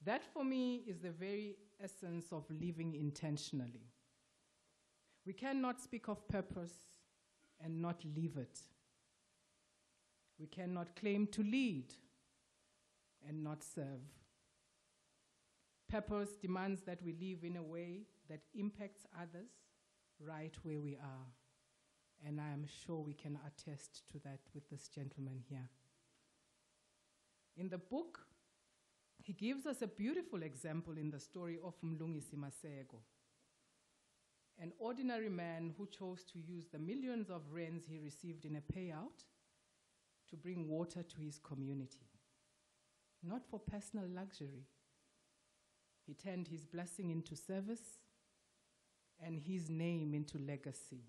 That for me is the very essence of living intentionally. We cannot speak of purpose and not live it. We cannot claim to lead and not serve. Purpose demands that we live in a way that impacts others right where we are. And I am sure we can attest to that with this gentleman here. In the book, he gives us a beautiful example in the story of Mlungisi Masego, an ordinary man who chose to use the millions of rands he received in a payout to bring water to his community, not for personal luxury. He turned his blessing into service and his name into legacy.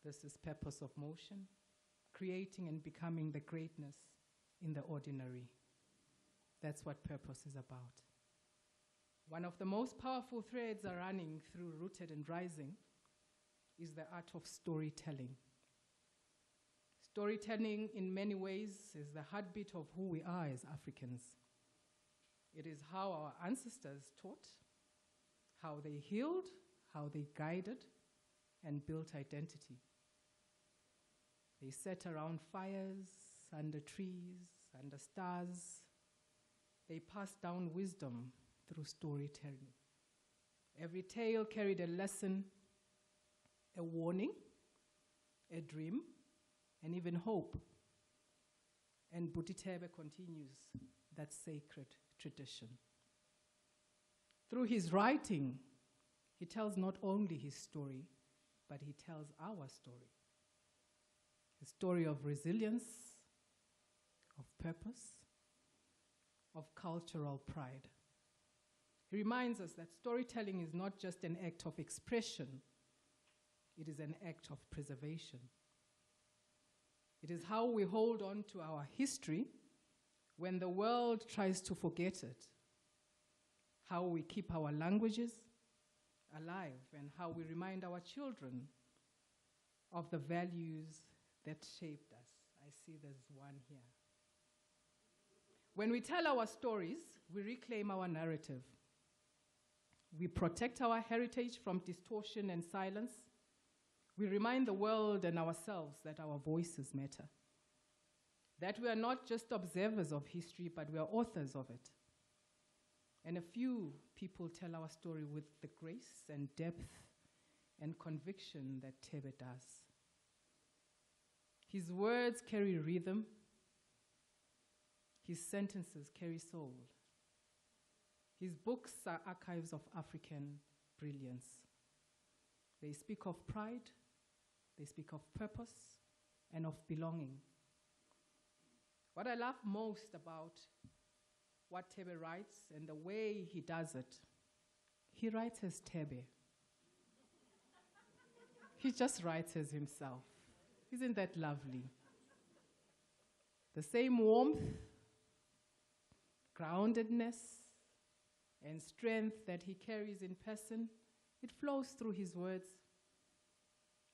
This is purpose of motion, creating and becoming the greatness in the ordinary. That's what purpose is about. One of the most powerful threads are running through Rooted and Rising is the art of storytelling. Storytelling, in many ways, is the heartbeat of who we are as Africans. It is how our ancestors taught, how they healed, how they guided, and built identity. They sat around fires, under trees, under stars. They passed down wisdom through storytelling. Every tale carried a lesson, a warning, a dream, and even hope. And Thebe continues that sacred tradition. Through his writing, he tells not only his story, but he tells our story. A story of resilience, of purpose, of cultural pride. He reminds us that storytelling is not just an act of expression, it is an act of preservation. It is how we hold on to our history when the world tries to forget it, how we keep our languages alive, and how we remind our children of the values that shaped us. I see there's one here. When we tell our stories, we reclaim our narrative. We protect our heritage from distortion and silence. We remind the world and ourselves that our voices matter, that we are not just observers of history, but we are authors of it. And a few people tell our story with the grace and depth and conviction that Thebe does. His words carry rhythm. His sentences carry soul. His books are archives of African brilliance. They speak of pride, they speak of purpose, and of belonging. What I love most about what Thebe writes and the way he does it, he writes as Thebe. He just writes as himself. Isn't that lovely? The same warmth, groundedness, and strength that he carries in person, it flows through his words.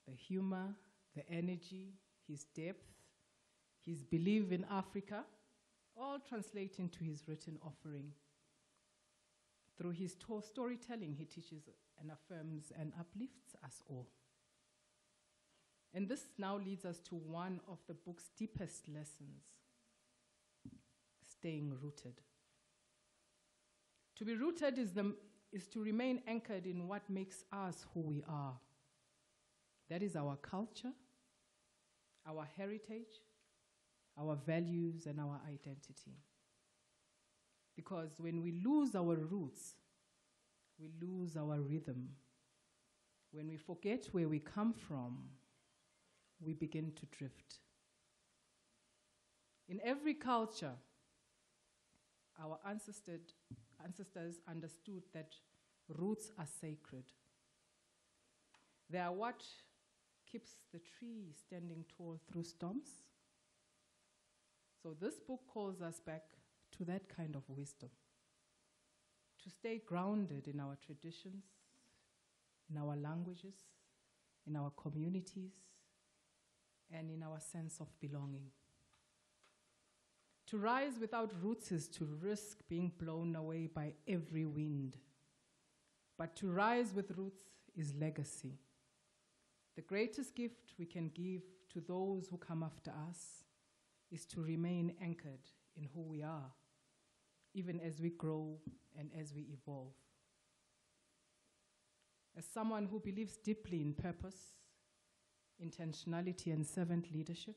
The humor, the energy, his depth, his belief in Africa, all translate into his written offering. Through his storytelling, he teaches and affirms and uplifts us all. And this now leads us to one of the book's deepest lessons, staying rooted. To be rooted is to remain anchored in what makes us who we are. That is our culture, our heritage, our values, and our identity. Because when we lose our roots, we lose our rhythm. When we forget where we come from, we begin to drift. In every culture, our ancestors understood that roots are sacred. They are what keeps the tree standing tall through storms. So this book calls us back to that kind of wisdom, to stay grounded in our traditions, in our languages, in our communities, and in our sense of belonging. To rise without roots is to risk being blown away by every wind. But to rise with roots is legacy. The greatest gift we can give to those who come after us is to remain anchored in who we are, even as we grow and as we evolve. As someone who believes deeply in purpose, intentionality, and servant leadership,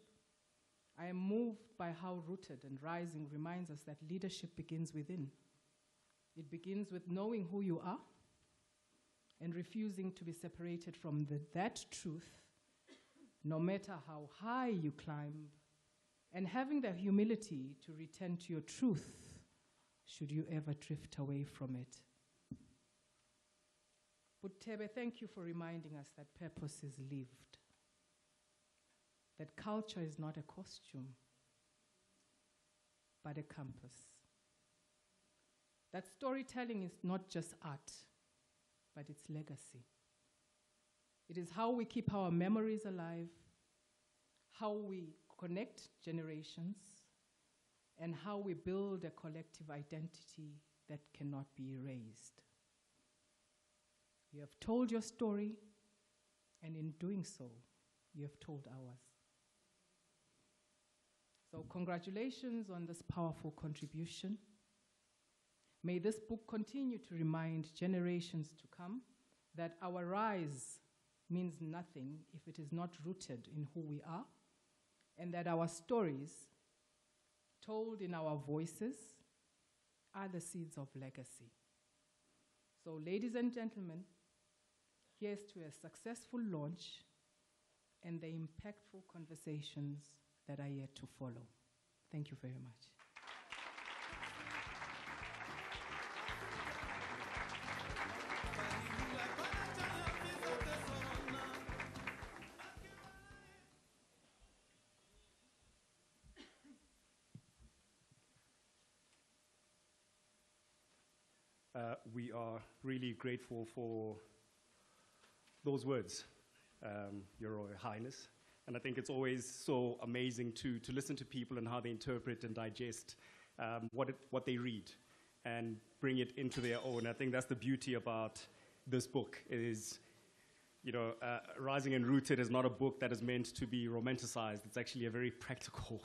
I am moved by how Rooted and Rising reminds us that leadership begins within. It begins with knowing who you are and refusing to be separated from that truth, no matter how high you climb, and having the humility to return to your truth should you ever drift away from it. But Thebe, thank you for reminding us that purpose is lived, that culture is not a costume, but a compass, that storytelling is not just art, but it's legacy. It is how we keep our memories alive, how we connect generations, and how we build a collective identity that cannot be erased. You have told your story, and in doing so, you have told ours. So congratulations on this powerful contribution. May this book continue to remind generations to come that our rise means nothing if it is not rooted in who we are, and that our stories, told in our voices, are the seeds of legacy. So, ladies and gentlemen, here's to a successful launch and the impactful conversations that are yet to follow. Thank you very much. We are really grateful for those words, Your Royal Highness. And I think it's always so amazing to listen to people and how they interpret and digest what they read and bring it into their own. I think that's the beauty about this book is, you know, Rising and Rooted is not a book that is meant to be romanticized. It's actually a very practical,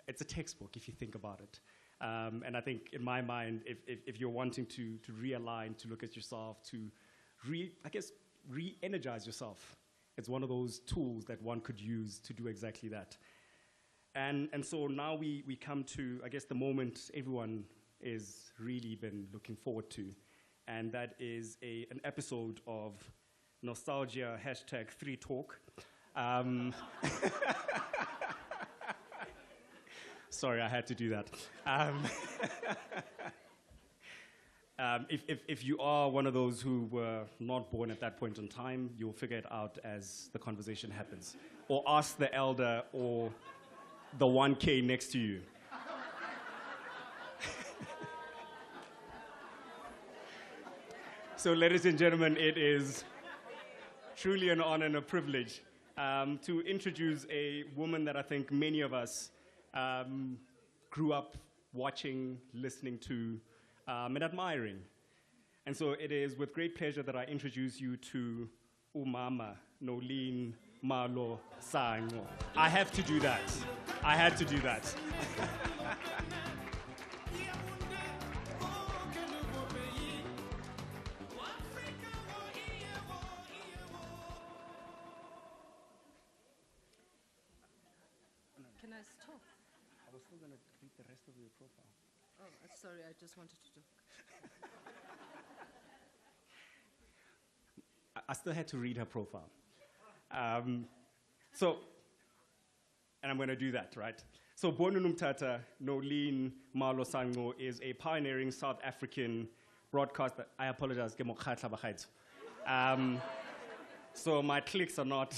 it's a textbook if you think about it. And I think in my mind, if you're wanting to realign, to look at yourself, to re-energize yourself, it's one of those tools that one could use to do exactly that. And so now we come to, I guess, the moment everyone is really been looking forward to, and that is an episode of Nostalgia #3Talk. Sorry, I had to do that. If you are one of those who were not born at that point in time, you'll figure it out as the conversation happens. Or ask the elder or the 1K next to you. So, ladies and gentlemen, it is truly an honor and a privilege to introduce a woman that I think many of us grew up watching, listening to, and admiring. And so it is with great pleasure that I introduce you to Umama Nolene Malo Sango. I have to do that. I had to do that. Can I stop? I was still going to read the rest of your profile. Oh, sorry, I just wanted to talk. I still had to read her profile. And I'm going to do that, right? So Bonunumtata Nolene Malo Sango is a pioneering South African broadcaster. I apologize. So my clicks are not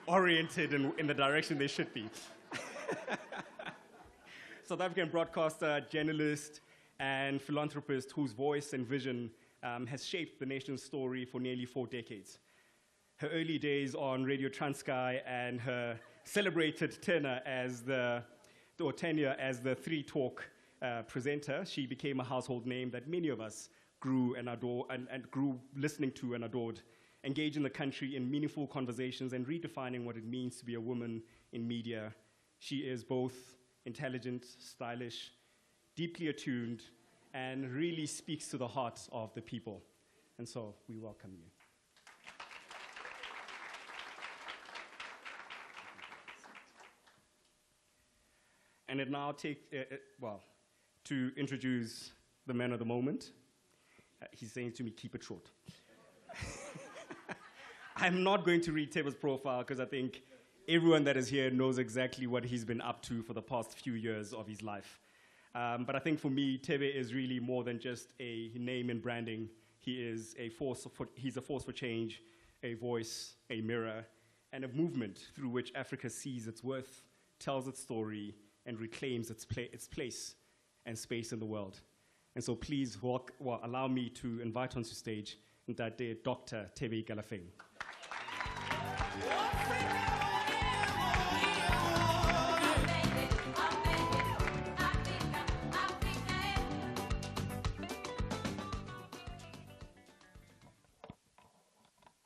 oriented in the direction they should be. South African broadcaster, journalist, and philanthropist whose voice and vision has shaped the nation's story for nearly 4 decades. Her early days on Radio Transkei and her celebrated tenure as the or tenure as the 3 Talk presenter, she became a household name that many of us grew and adore and grew listening to and adored, engaging the country in meaningful conversations and redefining what it means to be a woman in media. She is both intelligent, stylish, deeply attuned, and really speaks to the hearts of the people. And so we welcome you. And it now to introduce the man of the moment. He's saying to me, keep it short. I'm not going to read Thebe's profile because I think everyone that is here knows exactly what he's been up to for the past few years of his life. But I think for me, Thebe is really more than just a name in branding. He's a force for change, a voice, a mirror, and a movement through which Africa sees its worth, tells its story, and reclaims its place and space in the world. And so please allow me to invite onto stage Dr. Thebe Ikalafeng.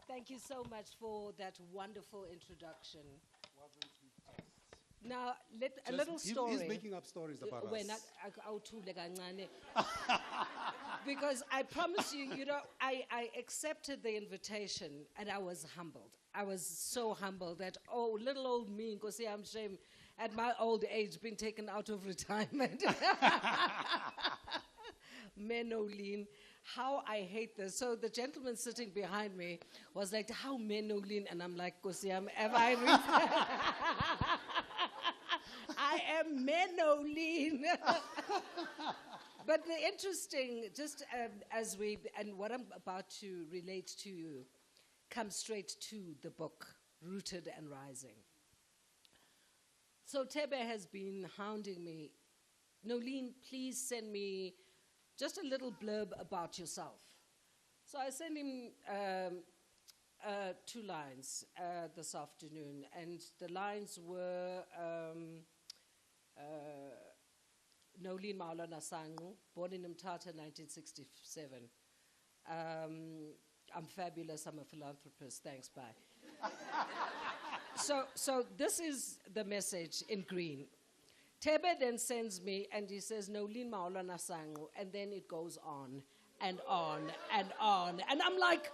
Thank you so much for that wonderful introduction. Now, a little story. He's making up stories about us. Because I promise you, I accepted the invitation and I was humbled. I was so humbled that, little old me, because I'm ashamed at my old age being taken out of retirement. Menolene, how I hate this. So the gentleman sitting behind me was like, how Menolene? And I'm like, Kosiam, have I reached? I am Menolene. But the interesting, just and what I'm about to relate to you, comes straight to the book, Rooted and Rising. So Thebe has been hounding me. Nolene, please send me just a little blurb about yourself. So I sent him 2 lines this afternoon, and the lines were Nolene Maulana Sangu, born in Mthatha, 1967. I'm fabulous, I'm a philanthropist, thanks, bye. So this is the message in green. Thebe then sends me and he says, Nolene Maulana Sangu, and then it goes on and on and on. And I'm like,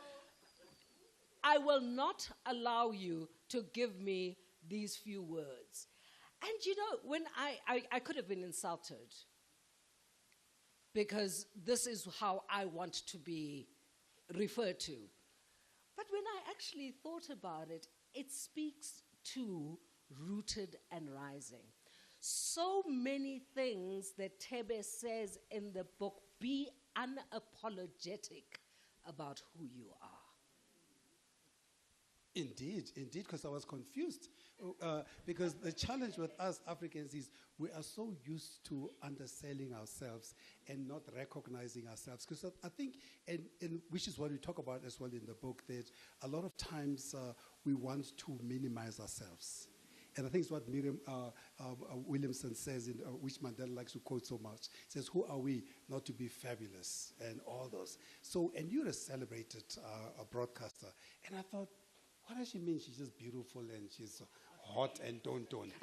I will not allow you to give me these few words. And when I could have been insulted because this is how I want to be referred to. But when I actually thought about it, it speaks to rooted and rising. So many things that Thebe says in the book, be unapologetic about who you are. Indeed, because I was confused. Because the challenge with us Africans is we are so used to underselling ourselves and not recognizing ourselves. Because I think, and which is what we talk about as well in the book, that a lot of times we want to minimize ourselves. And I think it's what Miriam Williamson says, which Mandela likes to quote so much. He says, who are we not to be fabulous? And all those. So, and you're a celebrated broadcaster. And I thought, what does she mean? She's just beautiful and she's hot and don't. Unamanga,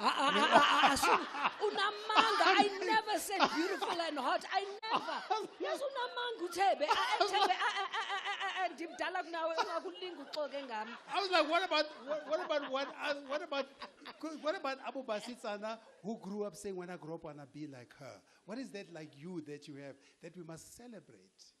I never said beautiful and hot. I never. Yes, unamanga Thebe. I was like, what about Abu Basitsana, who grew up saying, when I grow up, I want to be like her? What is that like you that you have that we must celebrate?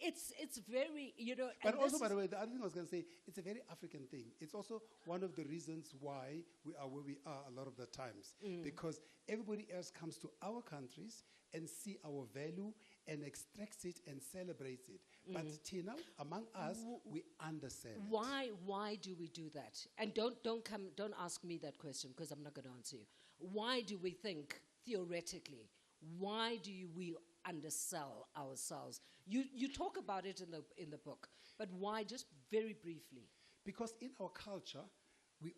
It's very, But also, by the way, the other thing I was going to say, it's a very African thing. It's also one of the reasons why we are where we are a lot of the times. Because everybody else comes to our countries and see our value and extracts it and celebrates it. But Tina, among us, we understand. Why do we do that? And don't ask me that question because I'm not going to answer you. Why do we think theoretically? Why do we undersell ourselves? You talk about it in the book, but why? Just very briefly. Because in our culture, we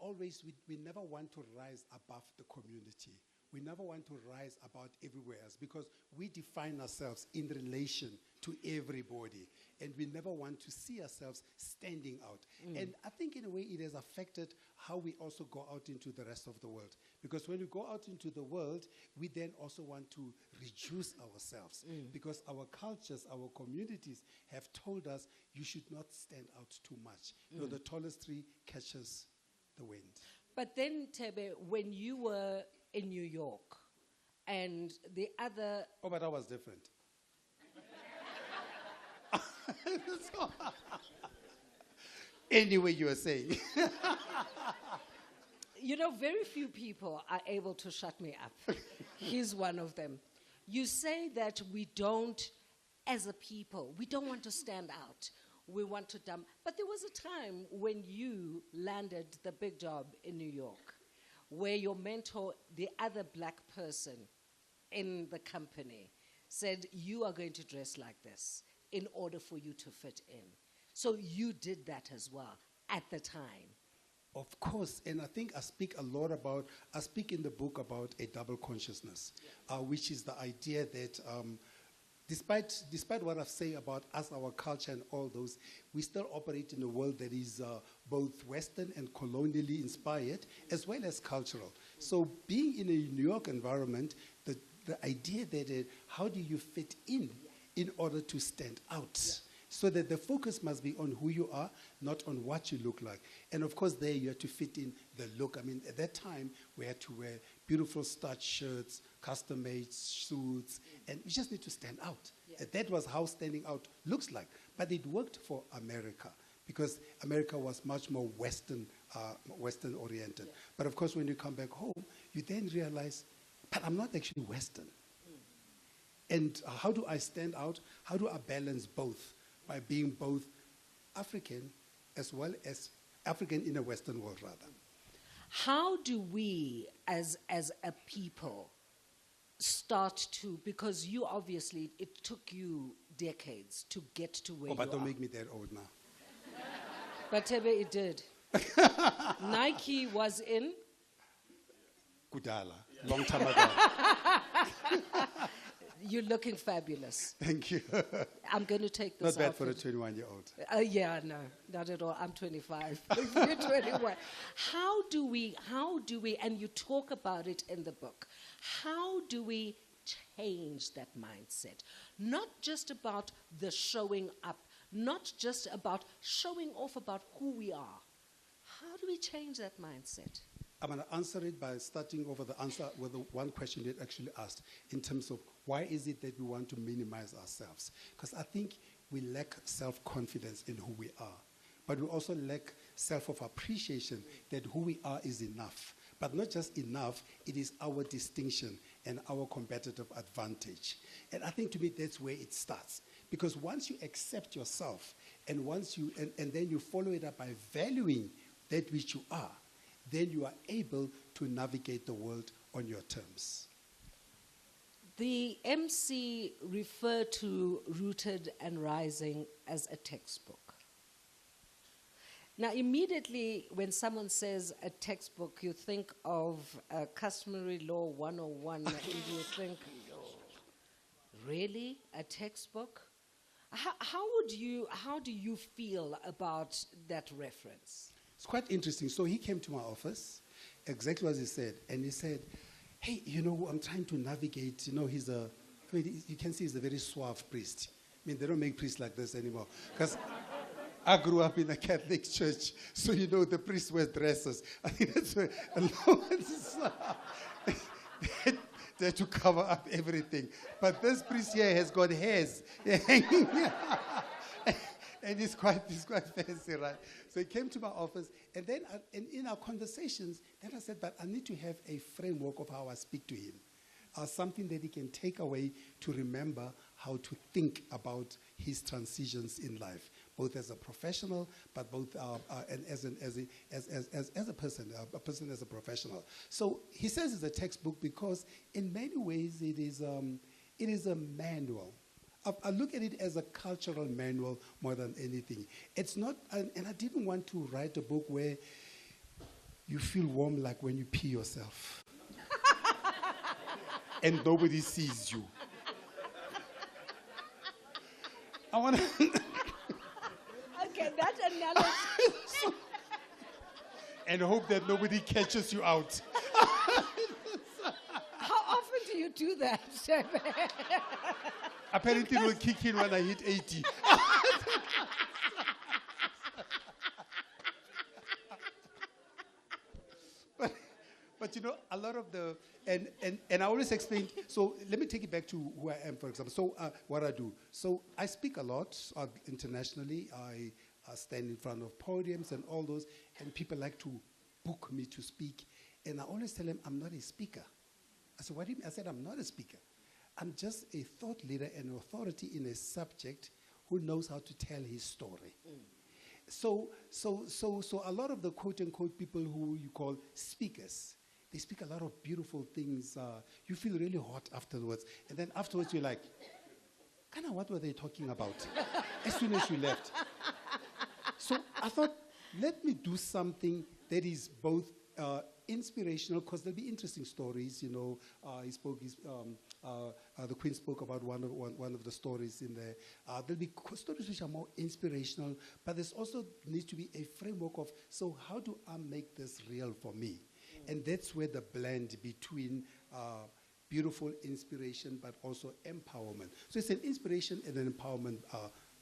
never want to rise above the community. we never want to rise about everywhere else because we define ourselves in relation to everybody. And we never want to see ourselves standing out. And I think in a way it has affected how we also go out into the rest of the world. Because when we go out into the world, we then also want to reduce ourselves. Because our cultures, our communities have told us you should not stand out too much. You know, the tallest tree catches the wind. But then, Thebe, when you were in New York and the other... Oh, but that was different. Anyway, you were saying. You know, very few people are able to shut me up. He's one of them. You say that we don't, as a people, we don't want to stand out. We want to dump. But there was a time when you landed the big job in New York, where your mentor, the other black person in the company, said, you are going to dress like this in order for you to fit in. So you did that as well at the time. Of course, and I think I speak in the book about a double consciousness, which is the idea that despite what I've said about us, our culture and all those, we still operate in a world that is both Western and colonially inspired, as well as cultural. So being in a New York environment, the idea that how do you fit in order to stand out? Yeah. So that the focus must be on who you are, not on what you look like. And of course there you have to fit in the look. I mean, at that time, we had to wear beautiful starched shirts, custom-made suits, and we just need to stand out. Yeah. That was how standing out looks like. But it worked for America, because America was much more Western-oriented. Yeah. But of course, when you come back home, you then realize, but I'm not actually Western. And how do I stand out? How do I balance both? By being both African as well as African in a Western world, rather. How do we, as a people, start to, because you obviously, it took you decades to get to where you are. Oh, but don't make me that old now. But Thebe, it did. Nike was in? Kudala, long time ago. You're looking fabulous. Thank you. I'm going to take this Not bad outfit. for a 21-year-old. Yeah, no, not at all. I'm 25. You're 21. How do we, and you talk about it in the book, how do we change that mindset? Not just about the showing up, not just about showing off about who we are. How do we change that mindset? I'm going to answer it by starting over the answer with the one question that actually asked in terms of why is it that we want to minimize ourselves? Because I think we lack self-confidence in who we are. But we also lack self-appreciation that who we are is enough. But not just enough, it is our distinction and our competitive advantage. And I think to me that's where it starts. Because once you accept yourself and and then you follow it up by valuing that which you are, then you are able to navigate the world on your terms. The MC referred to Rooted and Rising as a textbook. Now, immediately when someone says a textbook, you think of Customary Law 101, and you think, really, a textbook? How do you feel about that reference? It's quite interesting. So he came to my office, exactly as he said, and he said, hey, you know, I'm trying to navigate, you know, you can see he's a very suave priest. I mean, they don't make priests like this anymore. Because I grew up in a Catholic church, so you know the priests wear dresses. I think that's where they had to cover up everything. But this priest here has got hairs hanging. And it's quite fancy, right? So he came to my office, and then in our conversations, then I said, but I need to have a framework of how I speak to him, something that he can take away to remember how to think about his transitions in life, both as a professional, but both and as a person as a professional. So he says it's a textbook because in many ways it is a manual. I look at it as a cultural manual more than anything. It's not, and I didn't want to write a book where you feel warm like when you pee yourself. and nobody sees you. I want to... Okay, that analogy. and hope that nobody catches you out. How often do you do that? Apparently, it will kick in when I hit 80. But you know, a lot of the, and I always explain, so let me take it back to who I am, for example. So what I do. So I speak a lot internationally. I stand in front of podiums and all those, and people like to book me to speak. And I always tell them, I'm not a speaker. I said, what do you mean? I said, I'm not a speaker. I'm just a thought leader and authority in a subject who knows how to tell his story. So a lot of the quote-unquote people who you call speakers, they speak a lot of beautiful things. You feel really hot afterwards. And then afterwards you're like, kind of what were they talking about? As soon as you left. So I thought, let me do something that is both inspirational, because there'll be interesting stories. You know, the Queen spoke about one of the stories in there. There'll be stories which are more inspirational, but there's also needs to be a framework of, so how do I make this real for me? And that's where the blend between beautiful inspiration, but also empowerment. So it's an inspiration and an empowerment,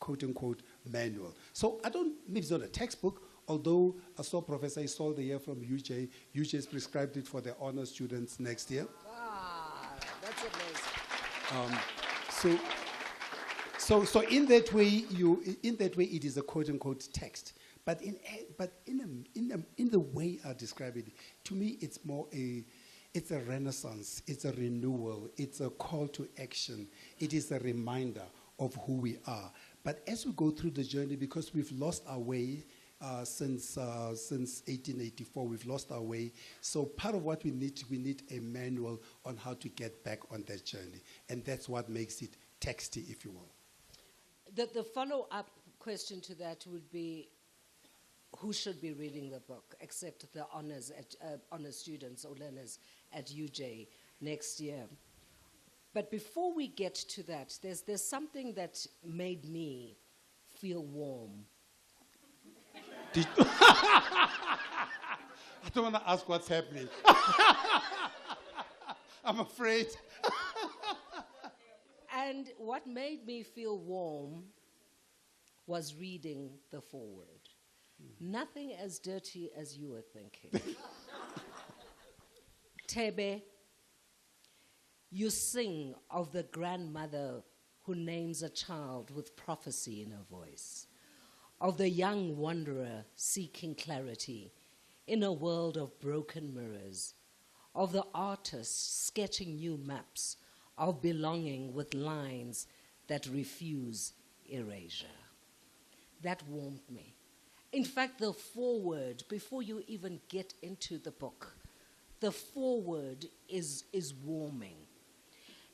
quote-unquote, manual. So I don't, maybe it's not a textbook, although I saw Professor Isol the year from UJ. UJ has prescribed it for their honor students next year. Wow, that's amazing. So in that way, it is a quote-unquote text. But in the way I describe it, to me, it's more it's a renaissance, it's a renewal, it's a call to action. It is a reminder of who we are. But as we go through the journey, because we've lost our way since 1884, we've lost our way. So part of what we need a manual on how to get back on that journey. And that's what makes it texty, if you will. The follow-up question to that would be, who should be reading the book, except the honors students or learners at UJ next year? But before we get to that, there's something that made me feel warm. I don't want to ask what's happening. I'm afraid. And what made me feel warm was reading the foreword. Nothing as dirty as you were thinking. Thebe, you sing of the grandmother who names a child with prophecy in her voice, of the young wanderer seeking clarity in a world of broken mirrors, of the artist sketching new maps of belonging with lines that refuse erasure. That warmed me. In fact, the foreword, before you even get into the book, the foreword is warming.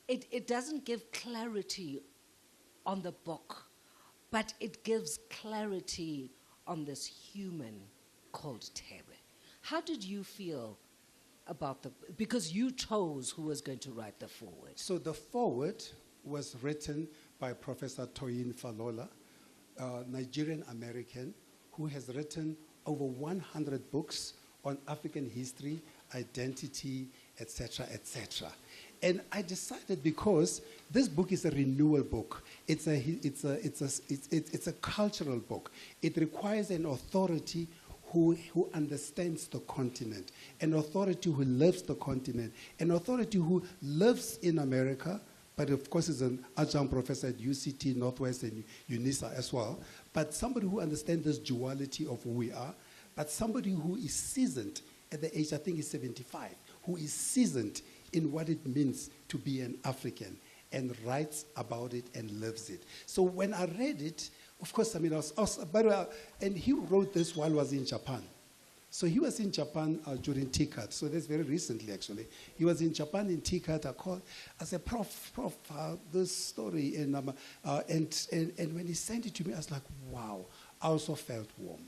It doesn't give clarity on the book, but it gives clarity on this human called Thebe. How did you feel about because you chose who was going to write the foreword? So the foreword was written by Professor Toyin Falola, a Nigerian-American, who has written over 100 books on African history, identity, etc., etc. And I decided, because this book is a renewal book, it's a cultural book. It requires an authority who understands the continent, an authority who lives the continent, an authority who lives in America, but of course is an adjunct professor at UCT, Northwest, and UNISA as well, but somebody who understands this duality of who we are, but somebody who is seasoned at the age, I think, is 75, who is seasoned in what it means to be an African, and writes about it and lives it. So when I read it, of course, I mean, and he wrote this while he was in Japan. So he was in Japan during TCAT, so that's very recently, actually. He was in Japan in TCAT. I said, Prof, this story, and when he sent it to me, I was like, wow, I also felt warm.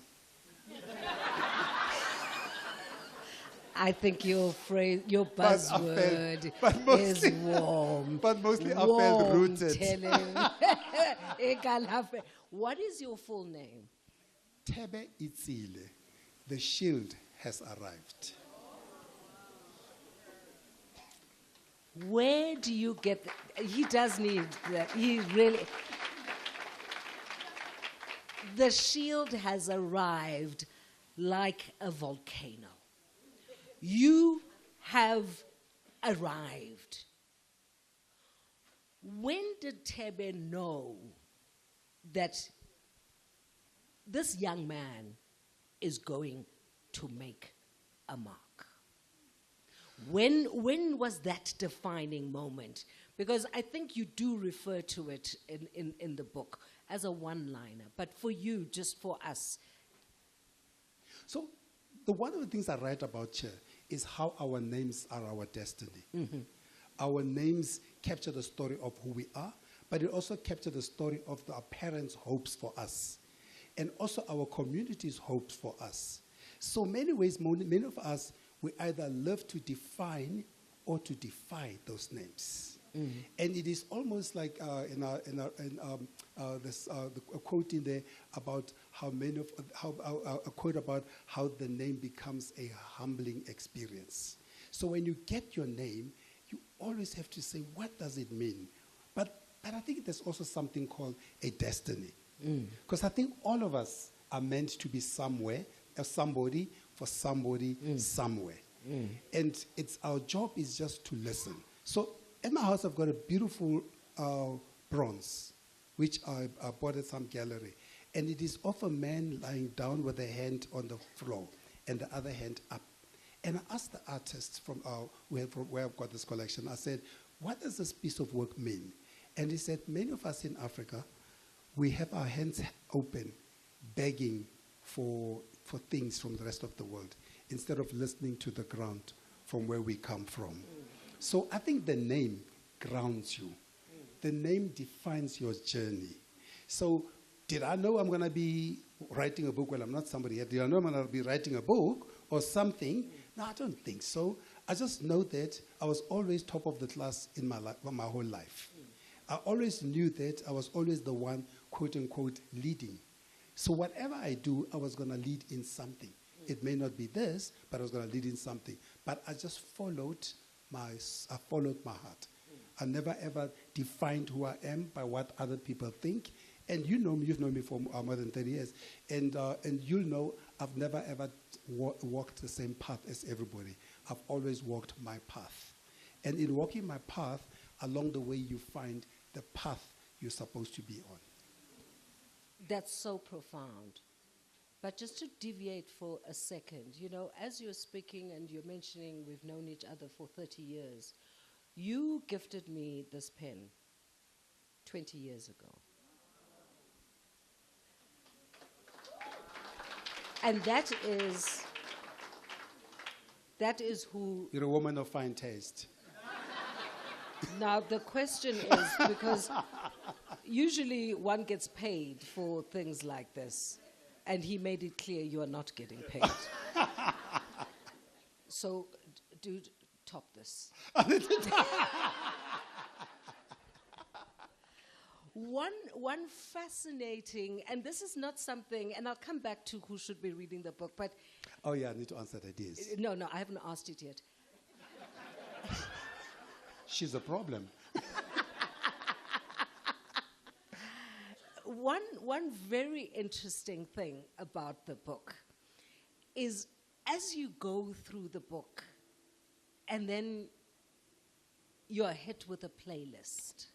I think your phrase, your But I felt- buzzword but is mostly- warm. but mostly I felt Warm rooted. telling. Ikalafeng. What is your full name? Thebe Ikalafeng, the shield has arrived. Where do you get he does need that. He really. The shield has arrived like a volcano. You have arrived. When did Thebe know that this young man is going to make a mark? When was that defining moment? Because I think you do refer to it in the book as a one-liner, but for you, just for us. So, one of the things I write about here is how our names are our destiny. Our names capture the story of who we are, but it also captures the story of our parents' hopes for us, and also our community's hopes for us. So many ways, many of us, we either live to define or to defy those names. And it is almost like a quote in there about how a quote about how the name becomes a humbling experience. So when you get your name, you always have to say, what does it mean? But I think there's also something called a destiny. Because I think all of us are meant to be somewhere, somebody, for somebody, somewhere. And it's our job is just to listen. So in my house, I've got a beautiful bronze, which I bought at some gallery. And it is of a man lying down with a hand on the floor and the other hand up. And I asked the artist from where I've got this collection, I said, what does this piece of work mean? And he said, many of us in Africa, we have our hands open, begging for things from the rest of the world, instead of listening to the ground from where we come from. So I think the name grounds you. The name defines your journey. So did I know I'm going to be writing a book? Well, I'm not somebody yet. Did I know I'm going to be writing a book or something? No, I don't think so. I just know that I was always top of the class in my whole life. I always knew that I was always the one, quote unquote, leading. So whatever I do, I was going to lead in something. It may not be this, but I was going to lead in something. But I just followed my heart. I never ever defined who I am by what other people think. And you know me, you've known me for more than 30 years. And you'll know I've never ever walked the same path as everybody. I've always walked my path. And in walking my path, along the way you find the path you're supposed to be on. That's so profound. But just to deviate for a second, you know, as you're speaking and you're mentioning we've known each other for 30 years, you gifted me this pen 20 years ago. And that is who... You're a woman of fine taste. Now, the question is, because usually one gets paid for things like this, and he made it clear you are not getting paid. So, dude, top this. One fascinating, and this is not something, and I'll come back to who should be reading the book, but... Oh, yeah, I need to answer that, yes. No, I haven't asked it yet. She's a problem. One very interesting thing about the book is as you go through the book and then you are hit with a playlist.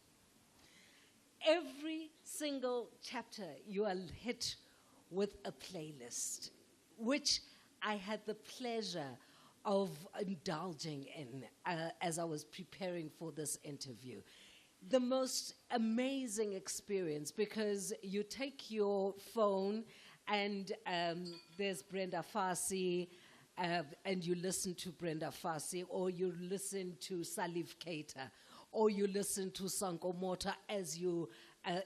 Every single chapter you are hit with a playlist, which I had the pleasure of indulging in as I was preparing for this interview. The most amazing experience, because you take your phone and there's Brenda Fassie, and you listen to Brenda Fassie, or you listen to Salif Keita, or you listen to Sanko Mota as you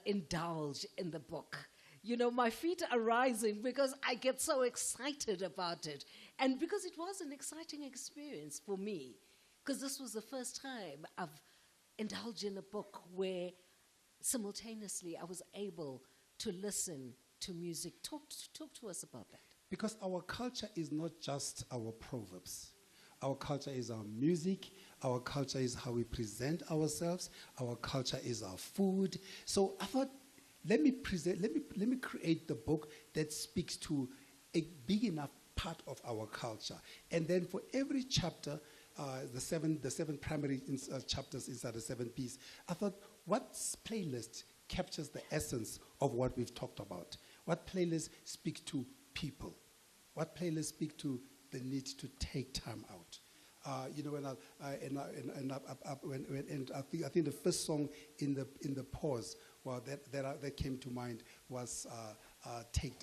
indulge in the book. you know, my feet are rising because I get so excited about it. And because it was an exciting experience for me, because this was the first time I've indulged in a book where simultaneously I was able to listen to music. Talk to us about that. Because our culture is not just our proverbs. Our culture is our music. Our culture is how we present ourselves. Our culture is our food. So I thought, let me create the book that speaks to a big enough part of our culture. And then for every chapter, the seven primary chapters inside the 7 piece, I thought, what playlist captures the essence of what we've talked about? What playlist speaks to people? What playlist speaks to the need to take time out? You know, I think the first song in the pause, well, that came to mind was "Take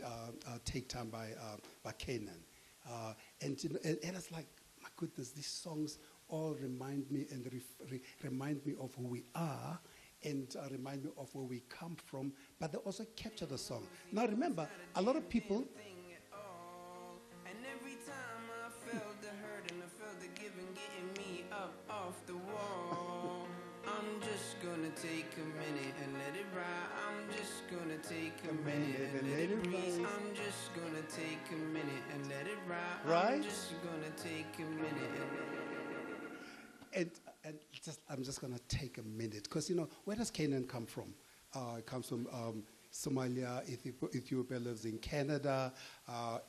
Time" by Canaan, and it's like, my goodness, these songs all remind me and remind me of who we are, and remind me of where we come from, but they also capture the song. Now remember, a lot of people. And every time I felt the hurt and I felt the giving getting me up off the wall, I'm just gonna take a minute and let it ride. I'm just gonna take a minute and let it breathe. I'm just gonna take a minute and let it ride. Right? I'm just gonna take a minute And I'm just going to take a minute, because, you know, where does Canaan come from? It comes from Somalia. Ethiopia lives in Canada,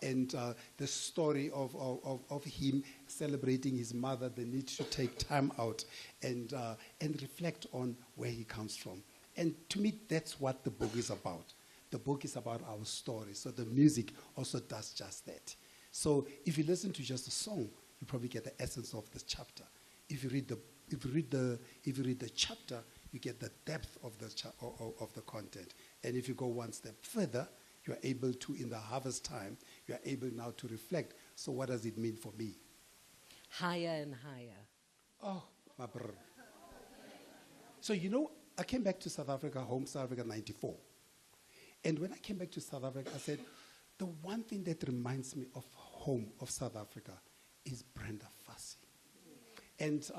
and the story of him celebrating his mother, the need to take time out and reflect on where he comes from. And to me, that's what the book is about. The book is about our story. So the music also does just that. So if you listen to just a song, you probably get the essence of the chapter. If you read the chapter, you get the depth of the content. And if you go one step further, you are able to, in the harvest time, you are able now to reflect. So what does it mean for me? Higher and higher. Oh, my brother. So, you know, I came back to South Africa, South Africa, 94. And when I came back to South Africa, I said, the one thing that reminds me of home, of South Africa, is Brenda Fassie. And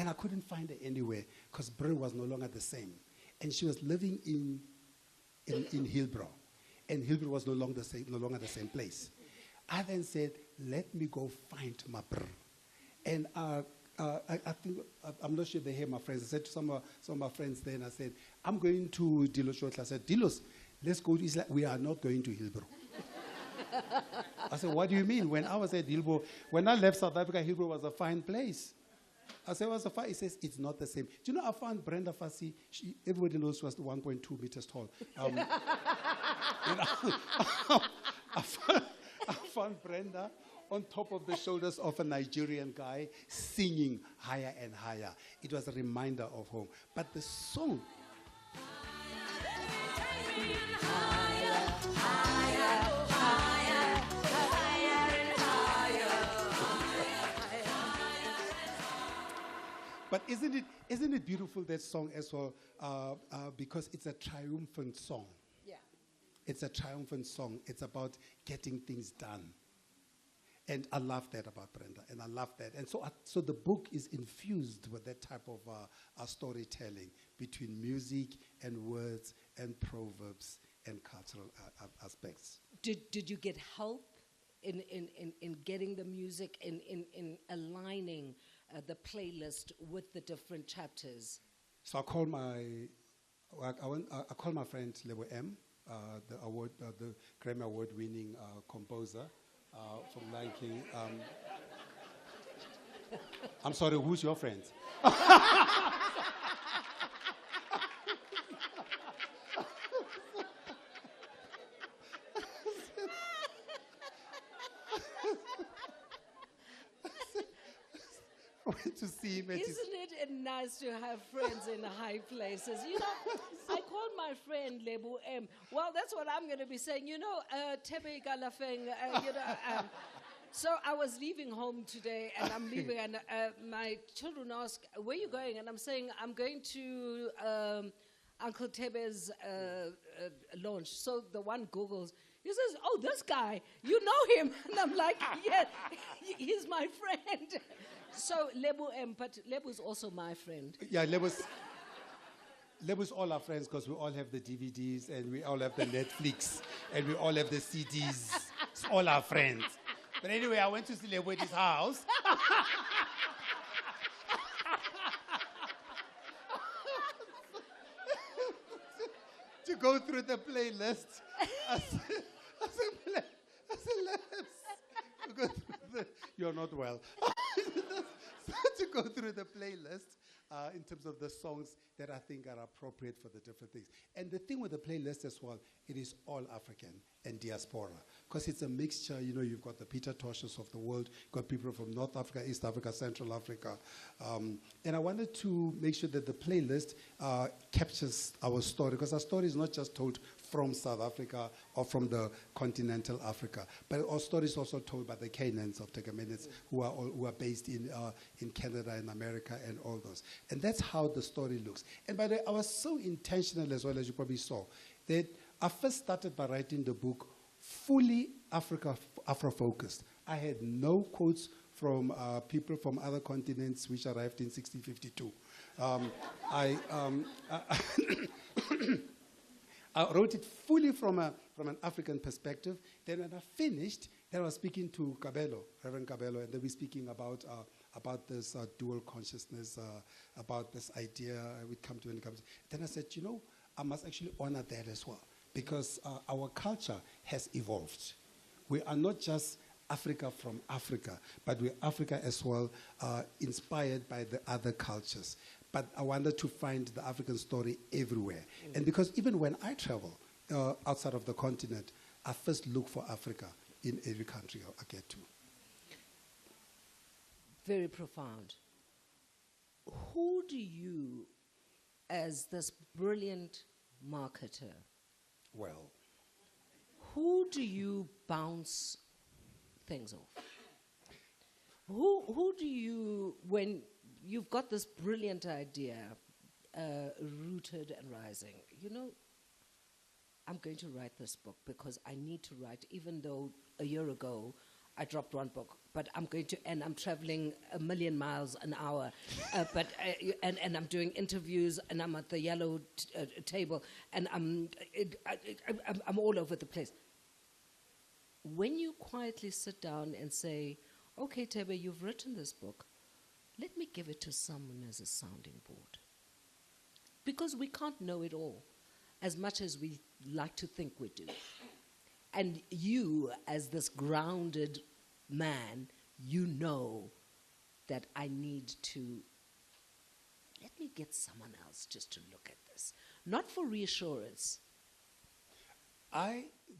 I couldn't find her anywhere, because Brenda was no longer the same. And she was living in Hillbrow. And Hillbrow was no longer the same place. I then said, let me go find my brother. And I think, I'm not sure they hear my friends. I said to some of my friends then, I said, I'm going to Dilos shortly. I said, Dilos, let's go to Islam. We are not going to Hillbrow. I said, what do you mean? When I was at Hillbrow, when I left South Africa, Hillbrow was a fine place. I said, what's the fine? He says, it's not the same. Do you know, I found Brenda Fassie, everybody knows she was 1.2 meters tall. I found Brenda on top of the shoulders of a Nigerian guy singing higher and higher. It was a reminder of home. But the song... But isn't it beautiful, that song as well, because it's a triumphant song. Yeah. It's a triumphant song. It's about getting things done. And I love that about Brenda, and I love that. And so the book is infused with that type of storytelling between music and words and proverbs and cultural aspects. Did you get help in getting the music, in aligning the playlist with the different chapters? So I called my friend Lebo M, the Grammy Award-winning composer from Lion King. I'm sorry, who's your friend? To see him. Isn't it nice to have friends in high places? You know, I called my friend Lebu M. Well, that's what I'm going to be saying. You know, Thebe Ikalafeng, so I was leaving home today, and I'm leaving, and my children ask, where are you going? And I'm saying, I'm going to Uncle Thebe's launch. So the one Googles, he says, "Oh, this guy, you know him?" And I'm like, "Yeah, he's my friend." So Lebu, but Lebu's also my friend. Yeah, Lebu's all our friends because we all have the DVDs and we all have the Netflix and we all have the CDs. It's all our friends. But anyway, I went to see Lebu at his house. To go through the playlist. I said, you're not well. To go through the playlist in terms of the songs that I think are appropriate for the different things. And the thing with the playlist as well, it is all African and diaspora. Because it's a mixture, you know, you've got the Peter Tosches of the world, you've got people from North Africa, East Africa, Central Africa. And I wanted to make sure that the playlist captures our story, because our story is not just told from South Africa or from the continental Africa, but our story is also told by the Canaans of Tegemenes who are based in Canada and America and all those. And that's how the story looks. And by the way, I was so intentional as well, as you probably saw, that I first started by writing the book fully Afro-focused. I had no quotes from people from other continents which arrived in 1652. I wrote it fully from an African perspective. Then when I finished, then I was speaking to Kabelo, Reverend Kabelo, and then we're speaking about this dual consciousness, about this idea we come to when it comes. Then I said, you know, I must actually honor that as well, because our culture has evolved. We are not just Africa from Africa, but we're Africa as well, inspired by the other cultures. But I wanted to find the African story everywhere. And because even when I travel outside of the continent, I first look for Africa in every country I get to. Very profound. Who do you, as this brilliant marketer, Well, who do you bounce things off? Who do you, when you've got this brilliant idea, rooted and rising, you know, I'm going to write this book because I need to write, even though a year ago I dropped one book, but I'm going to, and I'm traveling 1,000,000 miles an hour, and I'm doing interviews, and I'm at the yellow table, and I'm all over the place. When you quietly sit down and say, okay, Thebe, you've written this book, let me give it to someone as a sounding board. Because we can't know it all, as much as we like to think we do. And you, as this grounded man, you know that I need to, let me get someone else just to look at this. Not for reassurance.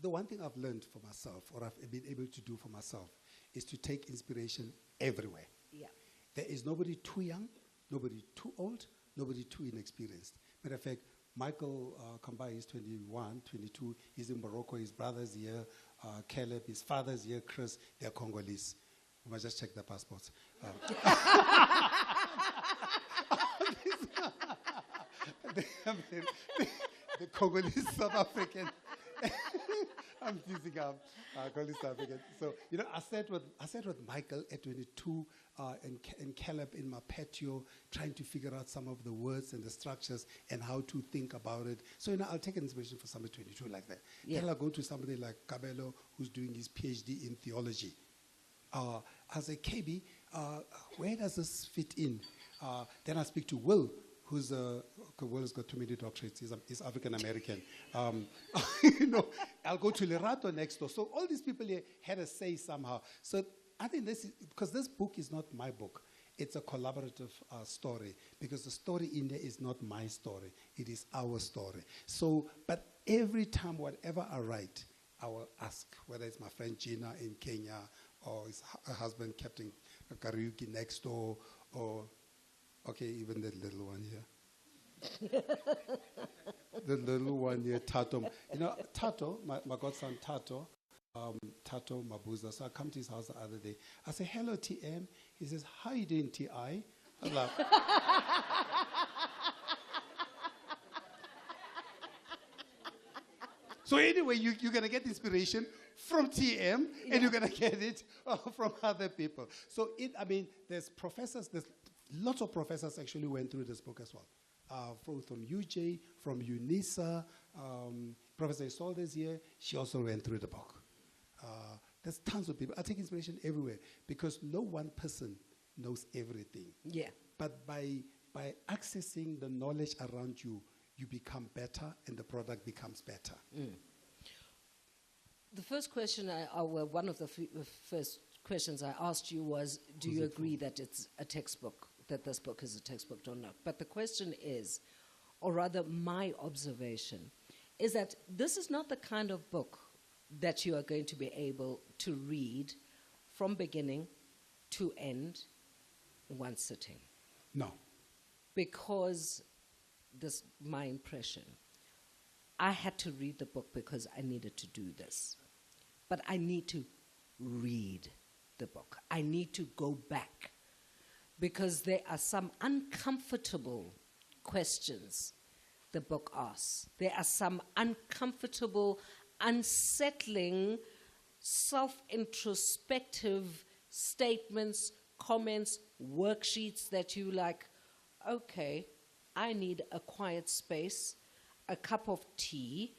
The one thing I've learned for myself, or I've been able to do for myself, is to take inspiration everywhere. Yeah. There is nobody too young, nobody too old, nobody too inexperienced. Matter of fact, Michael Kambai is 21, 22. He's in Morocco. His brother's here. Caleb, his father's here. Chris, they're Congolese. We must just check their passports. The Congolese South African. I'm teasing up Congolese South African. So, you know, I sat with Michael at 22 and Caleb in my patio, trying to figure out some of the words and the structures and how to think about it. So, you know, I'll take an inspiration for somebody 22 like that. Yeah. Then I'll go to somebody like Kabelo, who's doing his PhD in theology. I'll say, KB, where does this fit in? Then I speak to Will, Will has got too many doctorates. He's African American. You know, I'll go to Lerato next door. So all these people here had a say somehow. So I think this is, because this book is not my book. It's a collaborative story, because the story in there is not my story. It is our story. So, but every time, whatever I write, I will ask, whether it's my friend Gina in Kenya, or his husband, Captain Kariuki next door, or, okay, even the little one here. The little one here, Tato. You know, Tato, my godson Tato, Tato Mabuza. So I come to his house the other day. I say, hello, TM. He says, how you doing, TI? I was like, So anyway, you're going to get inspiration from TM, and you're going to get it from other people. So there's lots of professors actually went through this book as well. From UJ, from UNISA, Professor Isolde's here, she also went through the book. There's tons of people. I take inspiration everywhere because no one person knows everything. Yeah. But by accessing the knowledge around you, you become better and the product becomes better. The first question, one of the first questions I asked you was, do you agree that it's a textbook, that this book is a textbook or not? But the question is, or rather my observation, is that this is not the kind of book that you are going to be able to read from beginning to end in one sitting. No. Because this my impression. I had to read the book because I needed to do this. But I need to read the book. I need to go back because there are some uncomfortable questions the book asks. There are some uncomfortable, unsettling, self-introspective statements, comments, worksheets that you like, okay, I need a quiet space, a cup of tea,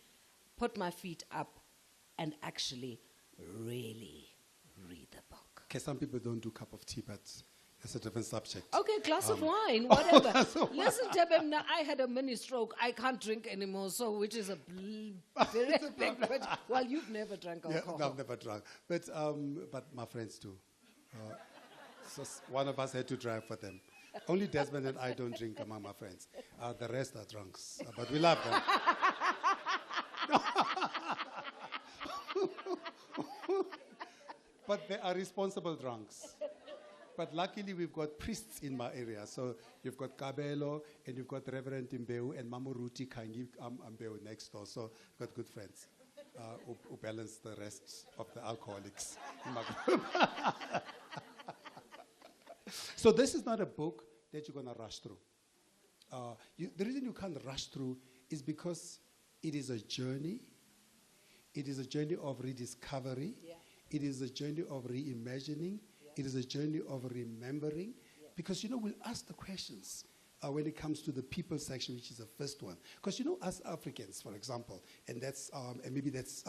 put my feet up, and actually really read the book. Okay, some people don't do cup of tea, but that's a different subject. Okay, glass of wine, whatever. Glass of wine. Listen, Tebe, I had a mini stroke. I can't drink anymore, so which is a very big. Well, you've never drank alcohol. No, I've never drunk, but my friends do. So one of us had to drive for them. Only Desmond and I don't drink among my friends. The rest are drunks, but we love them. But they are responsible drunks. But luckily, we've got priests in my area. So you've got Kabelo, and you've got Reverend Imbeu, and Mamuruti Kangi Ambeu next door. So I've got good friends who balance the rest of the alcoholics in my group. So this is not a book that you're going to rush through. The reason you can't rush through is because it is a journey. It is a journey of rediscovery. Yeah. It is a journey of reimagining. It is a journey of remembering. Because, we'll ask the questions when it comes to the people section, which is the first one. Because, us Africans, for example, and that's and maybe that's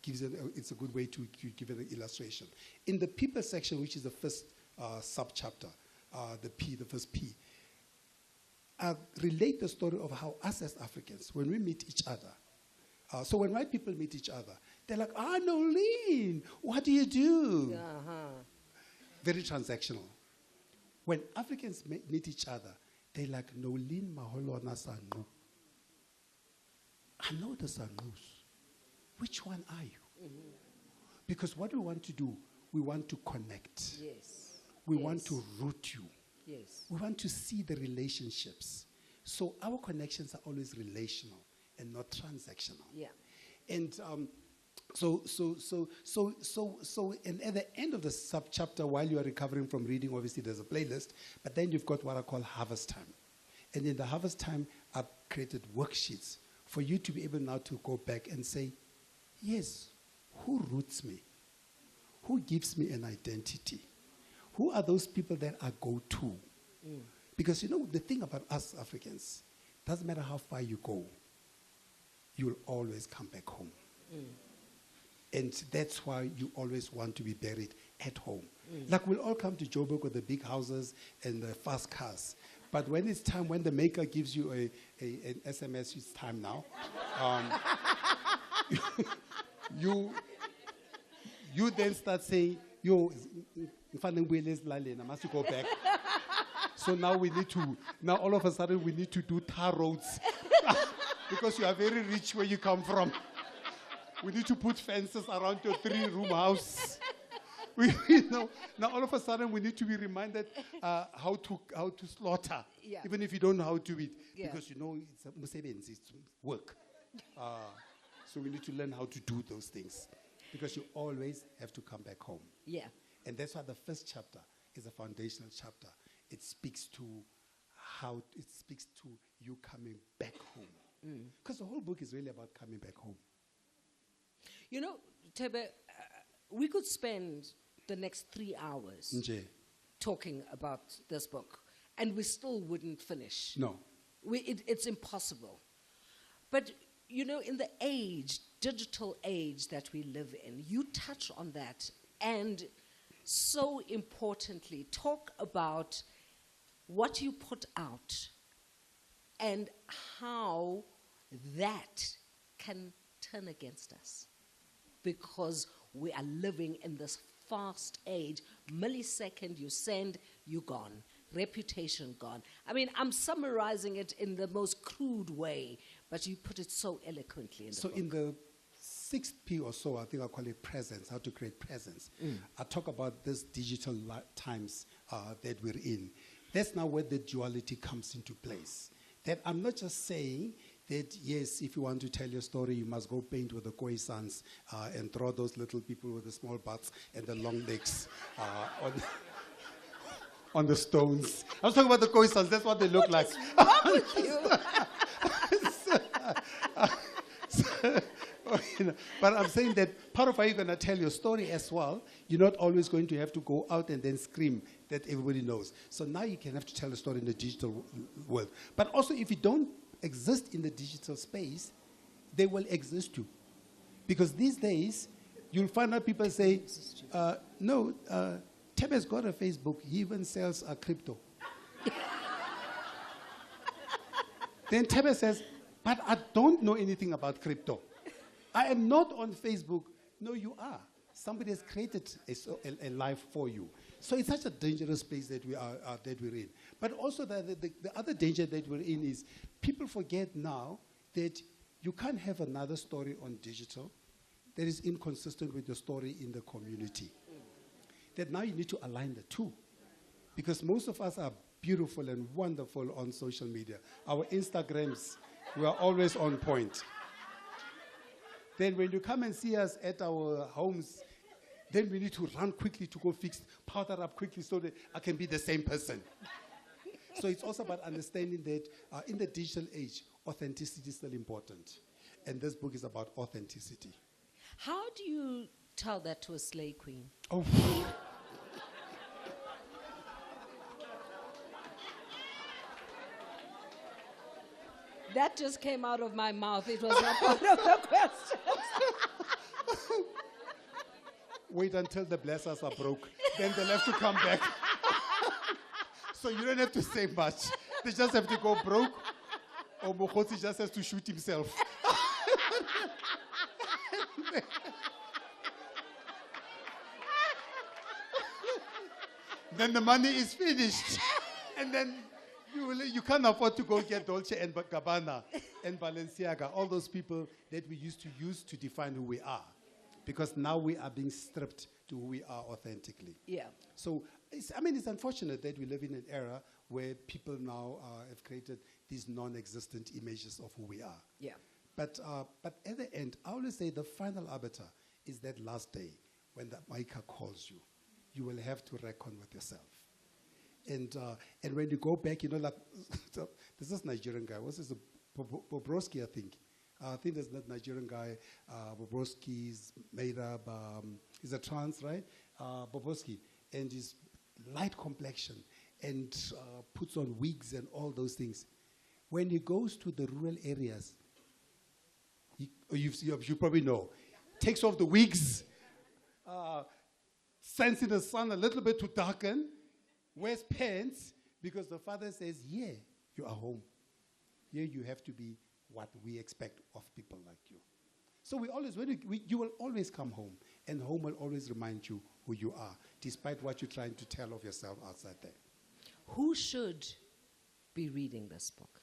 it's a good way to give it an illustration. In the people section, which is the first subchapter, the first P, relate the story of how us as Africans, when we meet each other, so when white people meet each other, they're like, Nolene, what do you do? Very transactional. When Africans meet each other, they're like, Nolene maholona sangu. I know the sangus. Which one are you? Mm-hmm. Because what we want to do, we want to connect. Yes. We want to root you. Yes. We want to see the relationships. So our connections are always relational and not transactional. Yeah. And and at the end of the subchapter, while you are recovering from reading, obviously there's a playlist, but then you've got what I call harvest time. And in the harvest time, I've created worksheets for you to be able now to go back and say, yes, who roots me? Who gives me an identity? Who are those people that I go to? Because the thing about us Africans, doesn't matter how far you go, you'll always come back home. And that's why you always want to be buried at home. Like we'll all come to Joburg with the big houses and the fast cars. But when it's time, when the maker gives you an SMS, it's time now, you then start saying, yo, I must go back. So now all of a sudden we need to do tar roads because you are very rich where you come from. We need to put fences around your 3-room house. Now all of a sudden we need to be reminded how to slaughter, even if you don't know how to do it, because it's work. So we need to learn how to do those things, because you always have to come back home. Yeah. And that's why the first chapter is a foundational chapter. It speaks to you coming back home. Because the whole book is really about coming back home. You know, Thebe, we could spend the next 3 hours Nje. talking about this book, and we still wouldn't finish. No. It's impossible. But, you know, in the digital age that we live in, you touch on that, and so importantly, talk about what you put out and how that can turn against us, because we are living in this fast age. Millisecond, you send, you're gone. Reputation gone. I mean, I'm summarizing it in the most crude way, but you put it so eloquently in the book. In the 6th P or so, I think I call it presence, how to create presence. I talk about this digital times that we're in. That's now where the duality comes into place. That I'm not just saying that, yes, if you want to tell your story, you must go paint with the koi sons and draw those little people with the small butts and the long legs on the stones. I was talking about the koi sons, that's what they look like. What's wrong with you? But I'm saying that part of how you're going to tell your story as well, you're not always going to have to go out and then scream that everybody knows. So now you can have to tell a story in the digital world. But also, if you don't exist in the digital space, they will exist too. Because these days, you'll find out people say, no, Thebe's got a Facebook. He even sells crypto. Then Thebe says, but I don't know anything about crypto. I am not on Facebook. No, you are. Somebody has created a life for you. So it's such a dangerous place that we're in. But also the other danger that we're in is people forget now that you can't have another story on digital that is inconsistent with the story in the community. That now you need to align the two. Because most of us are beautiful and wonderful on social media. Our Instagrams, we are always on point. Then when you come and see us at our homes, then we need to run quickly to go powder up quickly so that I can be the same person. So it's also about understanding that in the digital age, authenticity is still important. And this book is about authenticity. How do you tell that to a slay queen? Oh. That just came out of my mouth. It was not part of the question. Wait until the blessers are broke. Then they'll have to come back. So you don't have to say much. They just have to go broke, or Mokhosi just has to shoot himself. Then the money is finished. And then you can't afford to go get Dolce & Gabbana and Balenciaga, all those people that we used to use to define who we are. Because now we are being stripped to who we are authentically. Yeah. So, it's unfortunate that we live in an era where people now have created these non-existent images of who we are. Yeah. But at the end, I always say the final arbiter is that last day when the Maika calls you. You will have to reckon with yourself. And when you go back, you know, like, there's this Nigerian guy. What's his? Bobrovsky, I think. I think there's that Nigerian guy. Bobrovsky's made up. He's a trans, right? Bobrovsky. And his light complexion and puts on wigs and all those things. When he goes to the rural areas, you probably know, takes off the wigs, stands in the sun a little bit to darken, wears pants, because the father says, yeah, you are home. Here you have to be what we expect of people like you. So we always, you will always come home, and home will always remind you who you are, despite what you're trying to tell of yourself outside there. Who should be reading this book?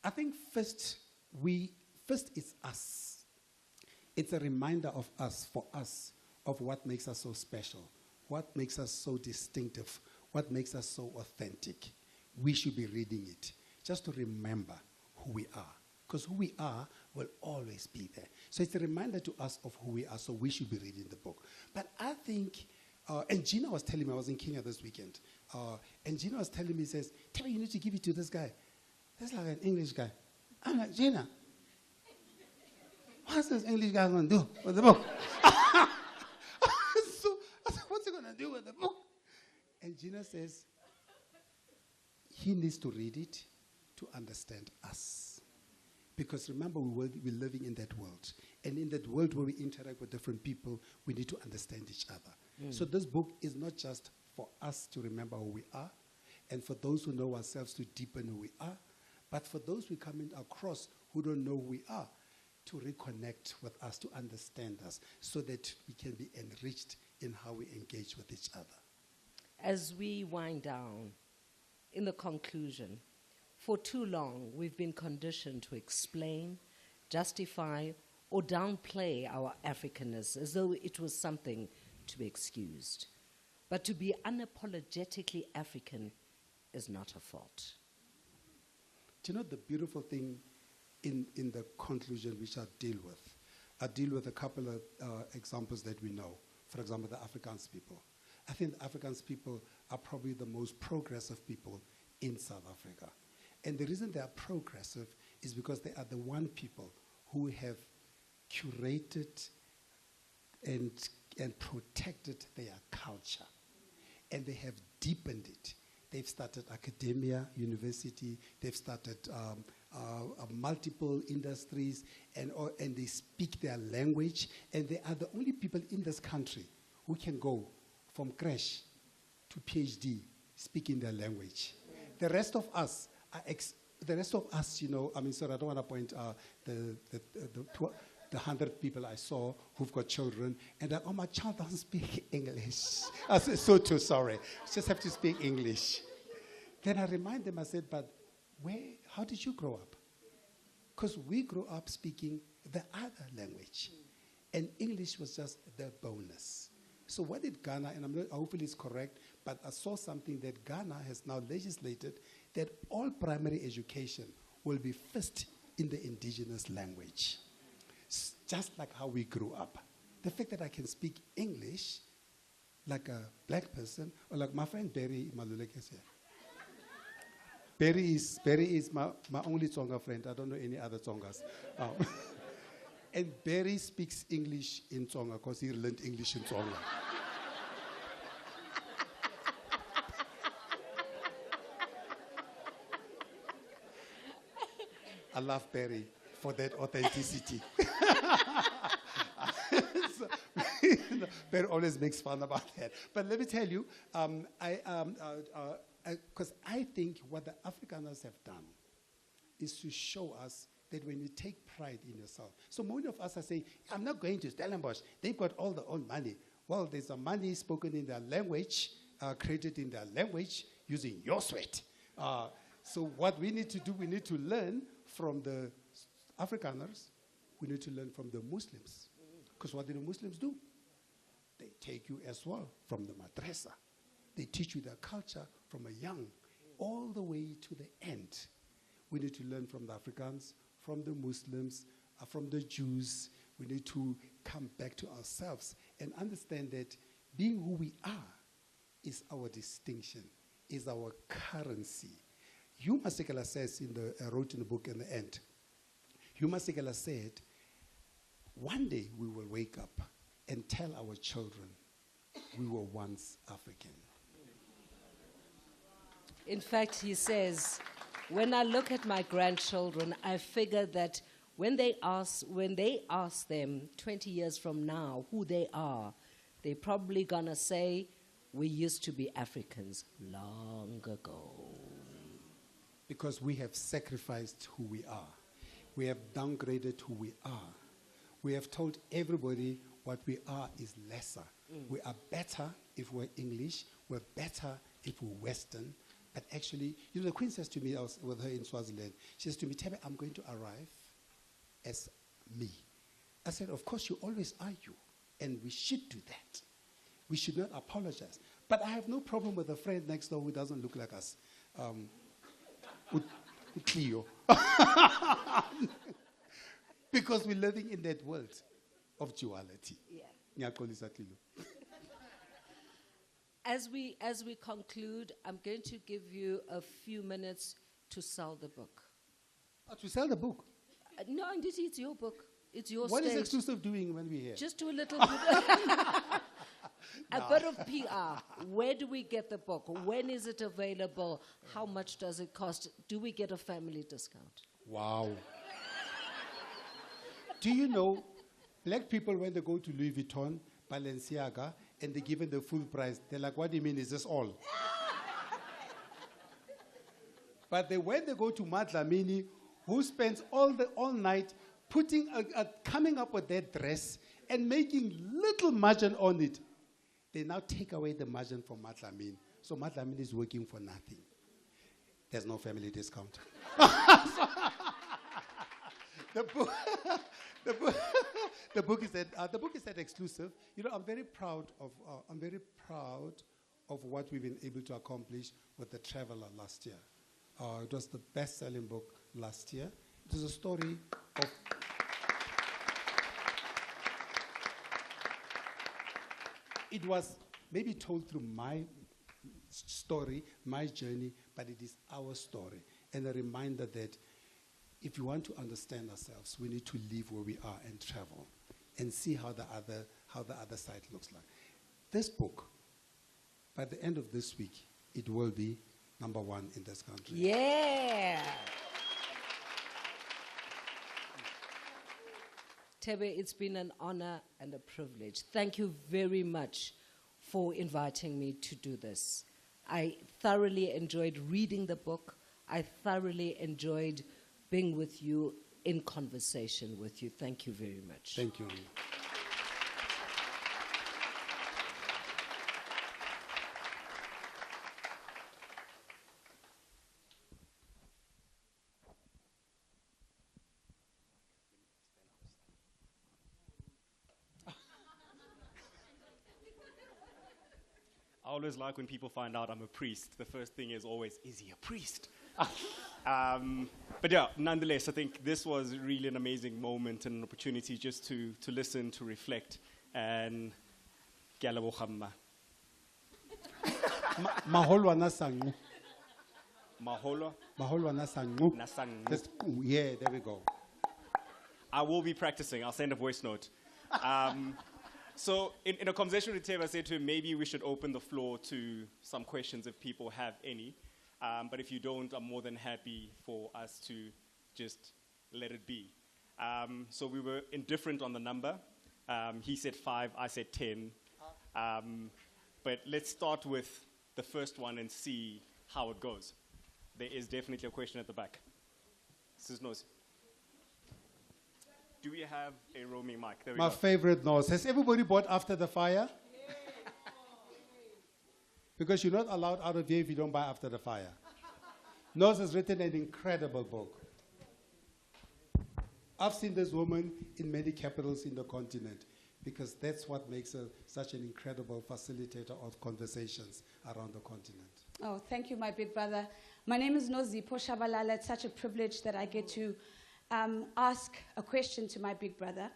I think first it's us. It's a reminder of us, for us, of what makes us so special, what makes us so distinctive, what makes us so authentic. We should be reading it just to remember who we are, because who we are will always be there. So it's a reminder to us of who we are, so we should be reading the book. But I think, and Gina was telling me, I was in Kenya this weekend, and Gina was telling me, says, Thebe, you need to give it to this guy. That's like an English guy. I'm like, Gina, What's this English guy going to do with the book? So I said, what's he going to do with the book? And Gina says, he needs to read it to understand us. Because remember, we're living in that world. And in that world where we interact with different people, we need to understand each other. So this book is not just for us to remember who we are, and for those who know ourselves to deepen who we are, but for those we come in across who don't know who we are, to reconnect with us, to understand us, so that we can be enriched in how we engage with each other. As we wind down, in the conclusion, for too long we've been conditioned to explain, justify, or downplay our Africanness as though it was something to be excused. But to be unapologetically African is not a fault. Do you know the beautiful thing in the conclusion which I deal with a couple of examples that we know. For example, the Afrikaans people. I think the Afrikaans people are probably the most progressive people in South Africa. And the reason they are progressive is because they are the one people who have curated and protected their culture. And they have deepened it. They've started academia, university, they've started multiple industries, and they speak their language, and they are the only people in this country who can go from crash to PhD speaking their language. The rest of us you know, I mean, sorry, I don't want to point the 100 people I saw who've got children, and oh, my child doesn't speak English. I said, so too sorry. Just have to speak English. Then I remind them, I said, but how did you grow up? Because we grew up speaking the other language. And English was just the bonus. So what did Ghana, and hopefully it's correct, but I saw something that Ghana has now legislated that all primary education will be first in the indigenous language. Just like how we grew up. The fact that I can speak English like a black person, or like my friend Barry Maluleke is here. Barry is my only Tsonga friend. I don't know any other Tsongas. And Barry speaks English in Tsonga because he learned English in Tsonga. I love Barry for that authenticity. So, Barry always makes fun about that. But let me tell you, because I think what the Afrikaners have done is to show us that when you take pride in yourself. So many of us are saying, I'm not going to Stellenbosch. They've got all their own money. Well, there's a money spoken in their language, created in their language, using your sweat. So what we need to do, we need to learn from the Afrikaners. We need to learn from the Muslims. Because what do the Muslims do? They take you as well from the madrasa. They teach you their culture from a young all the way to the end. We need to learn from the Africans, from the Muslims, from the Jews. We need to come back to ourselves and understand that being who we are is our distinction, is our currency. Hugh Masekela says wrote in the book in the end, Hugh Masekela said, one day we will wake up and tell our children we were once African. In fact, he says, when I look at my grandchildren, I figure that when they ask them 20 years from now who they are, they're probably going to say, we used to be Africans long ago. Because we have sacrificed who we are. We have downgraded who we are. We have told everybody what we are is lesser. We are better if we're English. We're better if we're Western. But actually, you know, the Queen says to me, I was with her in Swaziland, she says to me, Thebe, I'm going to arrive as me. I said, of course, you always are you. And we should do that. We should not apologize. But I have no problem with a friend next door who doesn't look like us. Cleo. Because we're living in that world of duality. Yeah. As we conclude, I'm going to give you a few minutes to sell the book. To sell the book? No, indeed, it's your book. It's your What stage. is Exclusive doing when we're here? Just do a little bit. A bit of PR. Where do we get the book? When is it available? How much does it cost? Do we get a family discount? Wow. Do you know, black people, when they go to Louis Vuitton, Balenciaga, and they're given the full price, they're like, what do you mean, is this all? But when they go to Madlamini, who spends all night coming up with that dress and making little margin on it, they now take away the margin from Madlamini. So Madlamini is working for nothing. There's no family discount. The book is at Exclusive. You know, I'm very proud of what we've been able to accomplish with The Traveler last year. It was the best-selling book last year. It is a story of it was maybe told through my story, my journey, but it is our story, and a reminder that if you want to understand ourselves, we need to leave where we are and travel and see how the other side looks like. This book, by the end of this week, it will be #1 in this country. Yeah. Thebe, it's been an honor and a privilege. Thank you very much for inviting me to do this. I thoroughly enjoyed reading the book. I thoroughly enjoyed being with you in conversation with you. Thank you very much. Thank you. I always like when people find out I'm a priest. The first thing is always, is he a priest? But yeah, nonetheless, I think this was really an amazing moment and an opportunity just to listen, to reflect, and Gyalabogamma. Maholwana sangu. Maholo Maholwana sangu. nasangu. Just, yeah, there we go. I will be practicing. I'll send a voice note. So in a conversation with Thebe, I said to him, maybe we should open the floor to some questions if people have any. But if you don't, I'm more than happy for us to just let it be. So we were indifferent on the number. He said 5, I said 10. But let's start with the first one and see how it goes. There is definitely a question at the back. Sis Nose. Do we have a roaming mic? There we My go. favorite nose. Has everybody bought After the Fire? Because you're not allowed out of here if you don't buy After the Fire. Nose has written an incredible book. I've seen this woman in many capitals in the continent because that's what makes her such an incredible facilitator of conversations around the continent. Oh, thank you, my big brother. My name is Nozipho Shabalala. It's such a privilege that I get to ask a question to my big brother.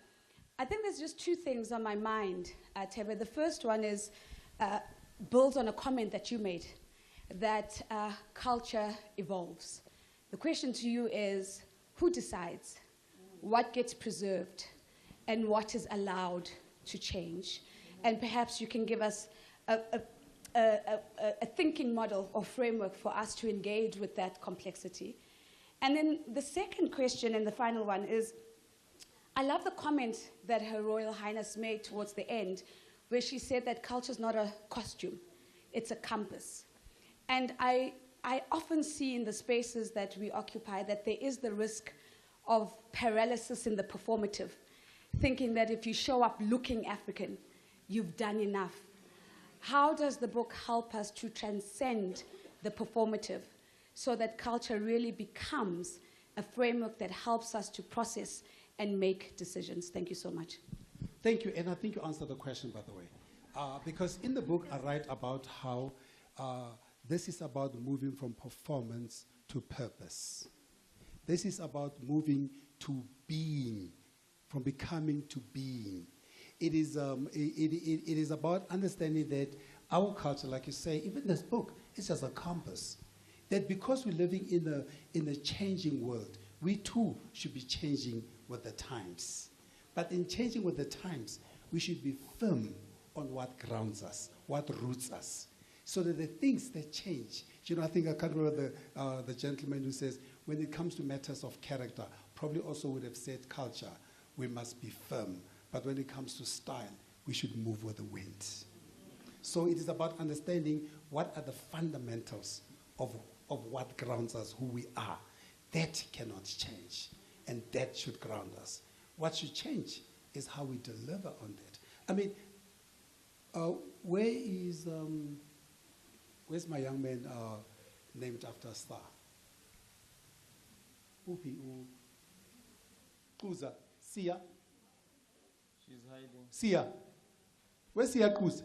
I think there's just two things on my mind, Thebe. The first one is builds on a comment that you made, that culture evolves. The question to you is, who decides what gets preserved and what is allowed to change? And perhaps you can give us a thinking model or framework for us to engage with that complexity. And then the second question and the final one is, I love the comment that Her Royal Highness made towards the end, where she said that culture is not a costume, it's a compass. And I often see in the spaces that we occupy that there is the risk of paralysis in the performative, thinking that if you show up looking African, you've done enough. How does the book help us to transcend the performative so that culture really becomes a framework that helps us to process and make decisions? Thank you so much. Thank you, and I think you answered the question, by the way. Because in the book, I write about how this is about moving from performance to purpose. This is about moving to being, from becoming to being. It is about understanding that our culture, like you say, even this book, is just a compass. That because we're living in a changing world, we too should be changing with the times. But in changing with the times, we should be firm on what grounds us, what roots us, so that the things that change. You know, I think I can't remember the gentleman who says, when it comes to matters of character, probably also would have said culture, we must be firm. But when it comes to style, we should move with the wind. So it is about understanding what are the fundamentals of what grounds us, who we are. That cannot change, and that should ground us. What should change is how we deliver on that. I mean, where's my young man named after a star? Upi, Kuza, Sia. She's hiding. Sia. Where's Sia Kuza?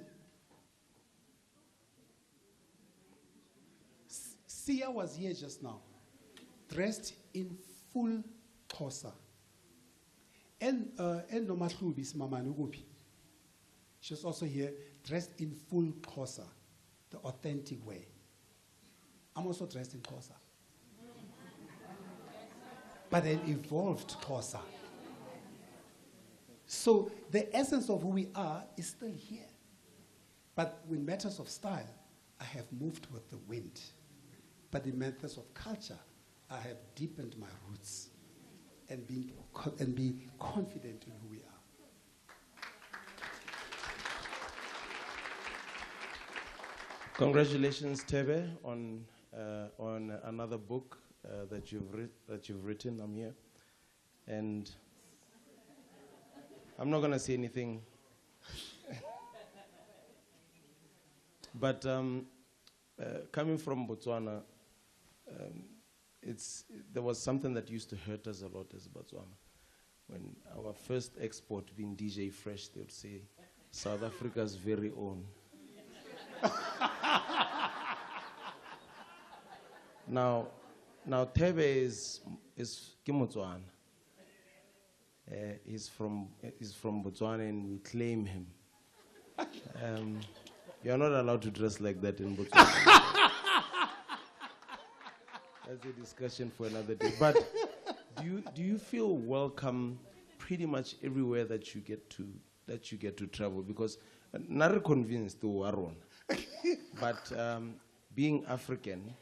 Sia was here just now, dressed in full Xhosa. And Nomahlubis Mamanu Gupi. She was also here, dressed in full Xhosa, the authentic way. I'm also dressed in Xhosa. But an evolved Xhosa. So the essence of who we are is still here. But in matters of style, I have moved with the wind. But in matters of culture, I have deepened my roots and be confident in who we are. Congratulations, Thebe, on another book that you've written. I'm here, and I'm not going to say anything. But coming from Botswana, there was something that used to hurt us a lot as Botswana. When our first export being DJ Fresh, they would say, South Africa's very own. Now Thebe is Motswana. He's from Botswana, and we claim him. You're not allowed to dress like that in Botswana. That's a discussion for another day. But do you feel welcome pretty much everywhere that you get to travel? Because not convinced to Waron, but being African,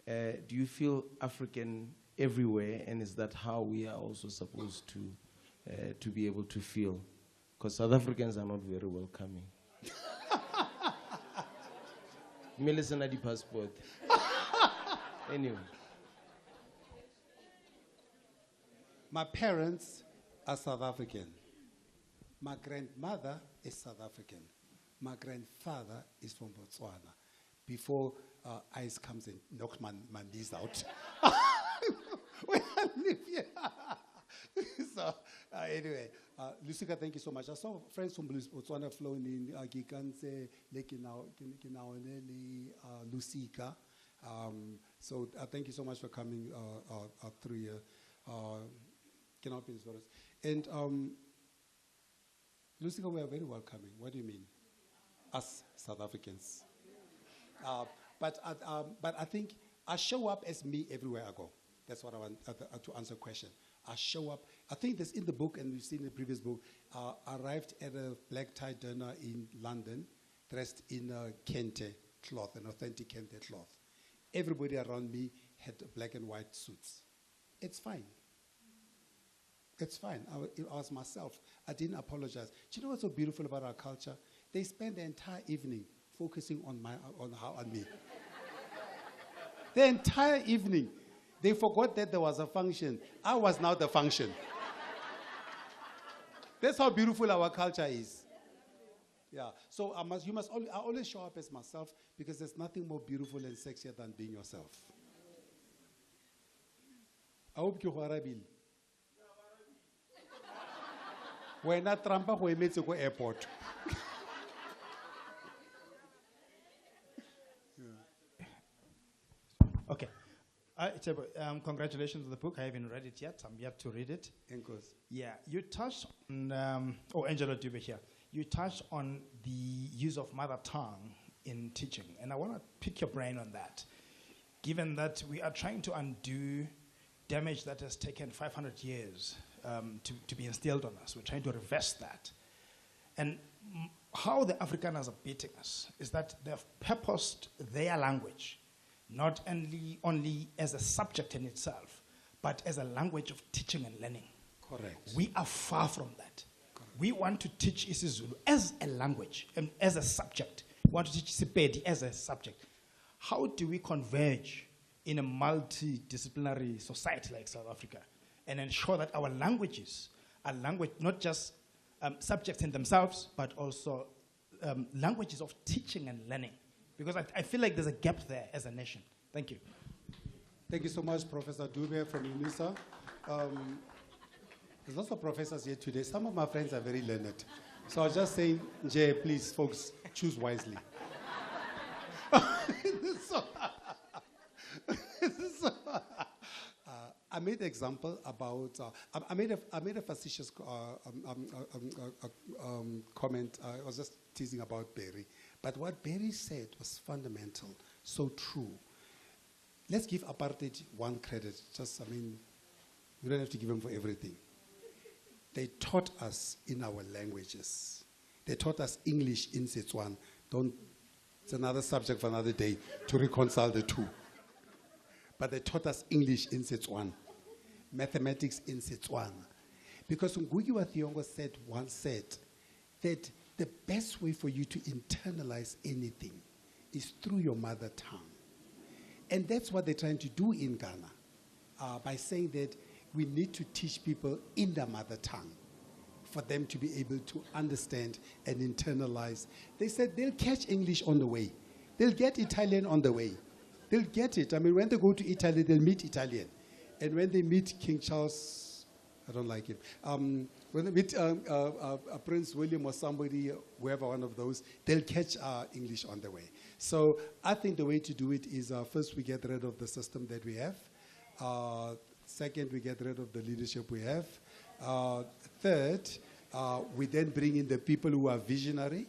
do you feel African everywhere? And is that how we are also supposed to be able to feel? Because South Africans are not very welcoming. Melissa di passport. Anyway. My parents are South African. My grandmother is South African. My grandfather is from Botswana. Before ICE comes and knocks my knees out. When I live here. So, anyway, Lusika, thank you so much. I saw friends from Botswana flown in, Gikanse, Lusika. So, thank you so much for coming through here. And Lusika, we are very welcoming. What do you mean? Us South Africans. But I think I show up as me everywhere I go. That's what I want to answer the question. I show up. I think that's in the book, and we've seen in the previous book. Arrived at a black tie dinner in London, dressed in a kente cloth, an authentic kente cloth. Everybody around me had black and white suits. It's fine. It's fine. I was myself. I didn't apologize. Do you know what's so beautiful about our culture? They spend the entire evening focusing on me. The entire evening. They forgot that there was a function. I was now the function. That's how beautiful our culture is. Yeah. So I always show up as myself, because there's nothing more beautiful and sexier than being yourself. I hope you are able. When I trampa go emetse go airport. Okay. Congratulations on the book. I haven't read it yet. I'm yet to read it. Yeah, you touched on, Angela Thebe here. You touched on the use of mother tongue in teaching, and I want to pick your brain on that. Given that we are trying to undo damage that has taken 500 years to be instilled on us. We're trying to reverse that. And how the Afrikaners are beating us is that they've purposed their language not only as a subject in itself, but as a language of teaching and learning. Correct. We are far from that. We want to teach isiZulu as a language and as a subject. We want to teach Sepedi as a subject. How do we converge in a multidisciplinary society like South Africa and ensure that our languages are language, not just subjects in themselves, but also languages of teaching and learning? Because I feel like there's a gap there as a nation. Thank you. Thank you so much, Professor Thebe from UNISA. There's lots of professors here today. Some of my friends are very learned. So I was just saying, Jay, please, folks, choose wisely. I made an example about, I made a facetious comment. I was just teasing about Barry. But what Barry said was fundamental, so true. Let's give apartheid one credit. We don't have to give them for everything. They taught us in our languages. They taught us English in Setswana. It's another subject for another day to reconcile the two. But they taught us English in Setswana, mathematics in Setswana. Because Ngugi wa Thiong'o once said that the best way for you to internalize anything is through your mother tongue. And that's what they're trying to do in Ghana by saying that we need to teach people in their mother tongue for them to be able to understand and internalize. They said they'll catch English on the way. They'll get Italian on the way. They'll get it. When they go to Italy, they'll meet Italian. And when they meet King Charles, I don't like him. When they meet Prince William or somebody, whoever one of those, they'll catch English on the way. So I think the way to do it is first we get rid of the system that we have. Second, we get rid of the leadership we have. Third, we then bring in the people who are visionary,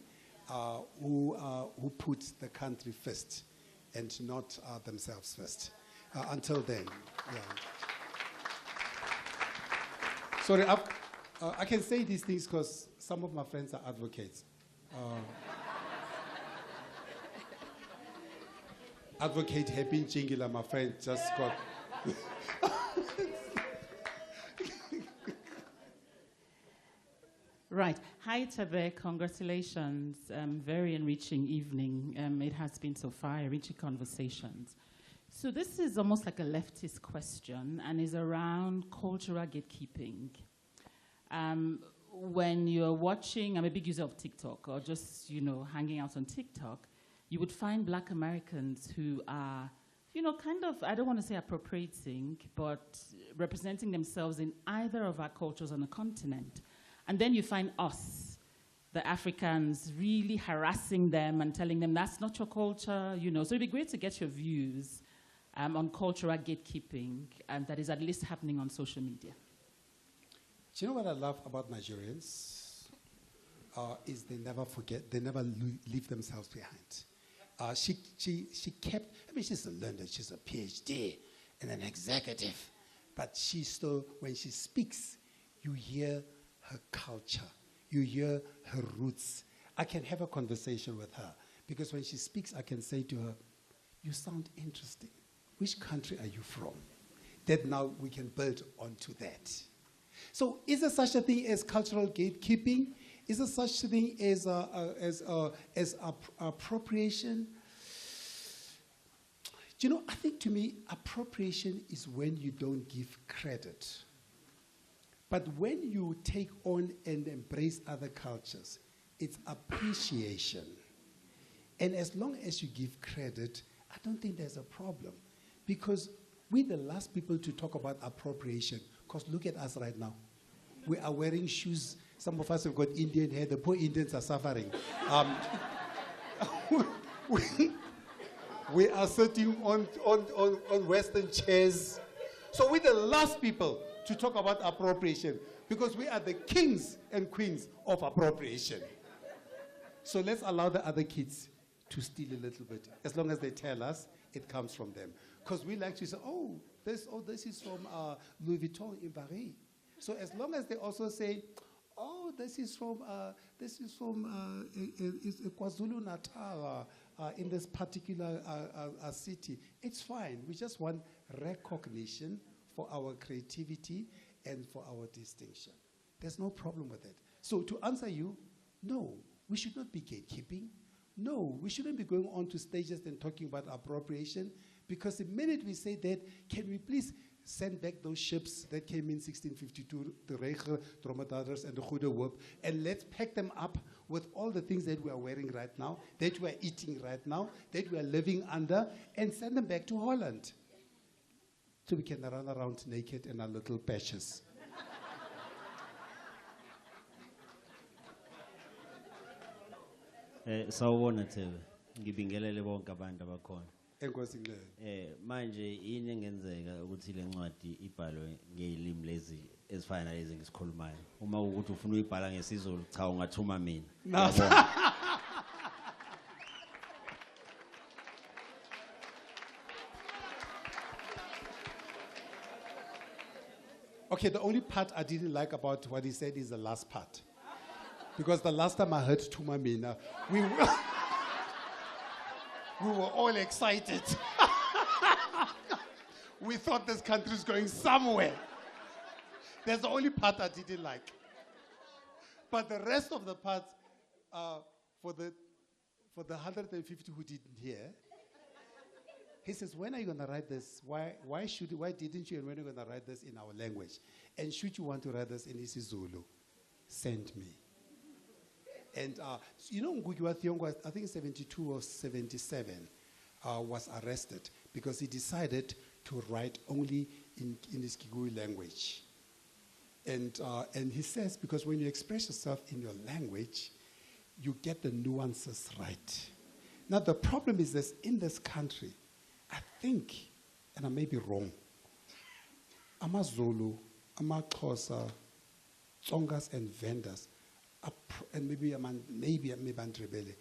who put the country first and not themselves first. Until then, yeah. Sorry, I can say these things because some of my friends are advocates. Advocate Happy Jingila, my friend, just got... Right. Hi, Thebe. Congratulations. Very enriching evening. It has been so far, enriching conversations. So this is almost like a leftist question and is around cultural gatekeeping. When you're watching, I'm a big user of TikTok or just, hanging out on TikTok, you would find Black Americans who are, kind of, I don't want to say appropriating, but representing themselves in either of our cultures on the continent. And then you find us, the Africans, really harassing them and telling them that's not your culture, So it'd be great to get your views on cultural gatekeeping that is at least happening on social media. Do you know what I love about Nigerians? Is they never forget, they never leave themselves behind. She kept, she's a learner, she's a PhD and an executive, but she still, when she speaks, you hear her culture, you hear her roots. I can have a conversation with her because when she speaks, I can say to her, you sound interesting. Which country are you from? That now we can build onto that. So is there such a thing as cultural gatekeeping? Is there such a thing as appropriation? Do I think to me, appropriation is when you don't give credit. But when you take on and embrace other cultures, it's appreciation. And as long as you give credit, I don't think there's a problem. Because we're the last people to talk about appropriation. Because look at us right now. We are wearing shoes. Some of us have got Indian hair. The poor Indians are suffering. We are sitting on Western chairs. So we're the last people to talk about appropriation because we are the kings and queens of appropriation. So let's allow the other kids to steal a little bit. As long as they tell us, it comes from them. Because we like to say, this is from Louis Vuitton in Paris. So as long as they also say, oh, this is from KwaZulu Natal in this particular city, it's fine. We just want recognition for our creativity and for our distinction. There's no problem with it. So to answer you, no, we should not be gatekeeping. No, we shouldn't be going on to stages and talking about appropriation, because the minute we say that, can we please send back those ships that came in 1652, the Reiche, Dromedaries, and the Goede Hoop, and let's pack them up with all the things that we are wearing right now, that we are eating right now, that we are living under, and send them back to Holland. So we can run around naked in our little patches. Sawubona Thebe, ngibingelele bonke abantu abakhona. Enkosi ngilele. Manje yini engenzeka ukuthi le ncwadi ibhalwe ngelimi lezi ezifana nalezi ngisikhulumayo. Uma ukuthi ufuna uyibhala ngesizulu cha ungathuma mina. Okay, the only part I didn't like about what he said is the last part. Because the last time I heard Tumamina, we were all excited. We thought this country is going somewhere. That's the only part I didn't like. But the rest of the parts, for the 150 who didn't hear, he says, when are you going to write this? Why didn't you, and when are you going to write this in our language? And should you want to write this in isiZulu, send me. And you know, Ngugi wa Thiong'o, I think 72 or 77, was arrested because he decided to write only in his Kigui language. And he says, because when you express yourself in your language, you get the nuances right. Now, the problem is this, in this country, I think, and I may be wrong, AmaZulu, AmaXhosa, Tsongas, and Vendas, and maybe Andrebele,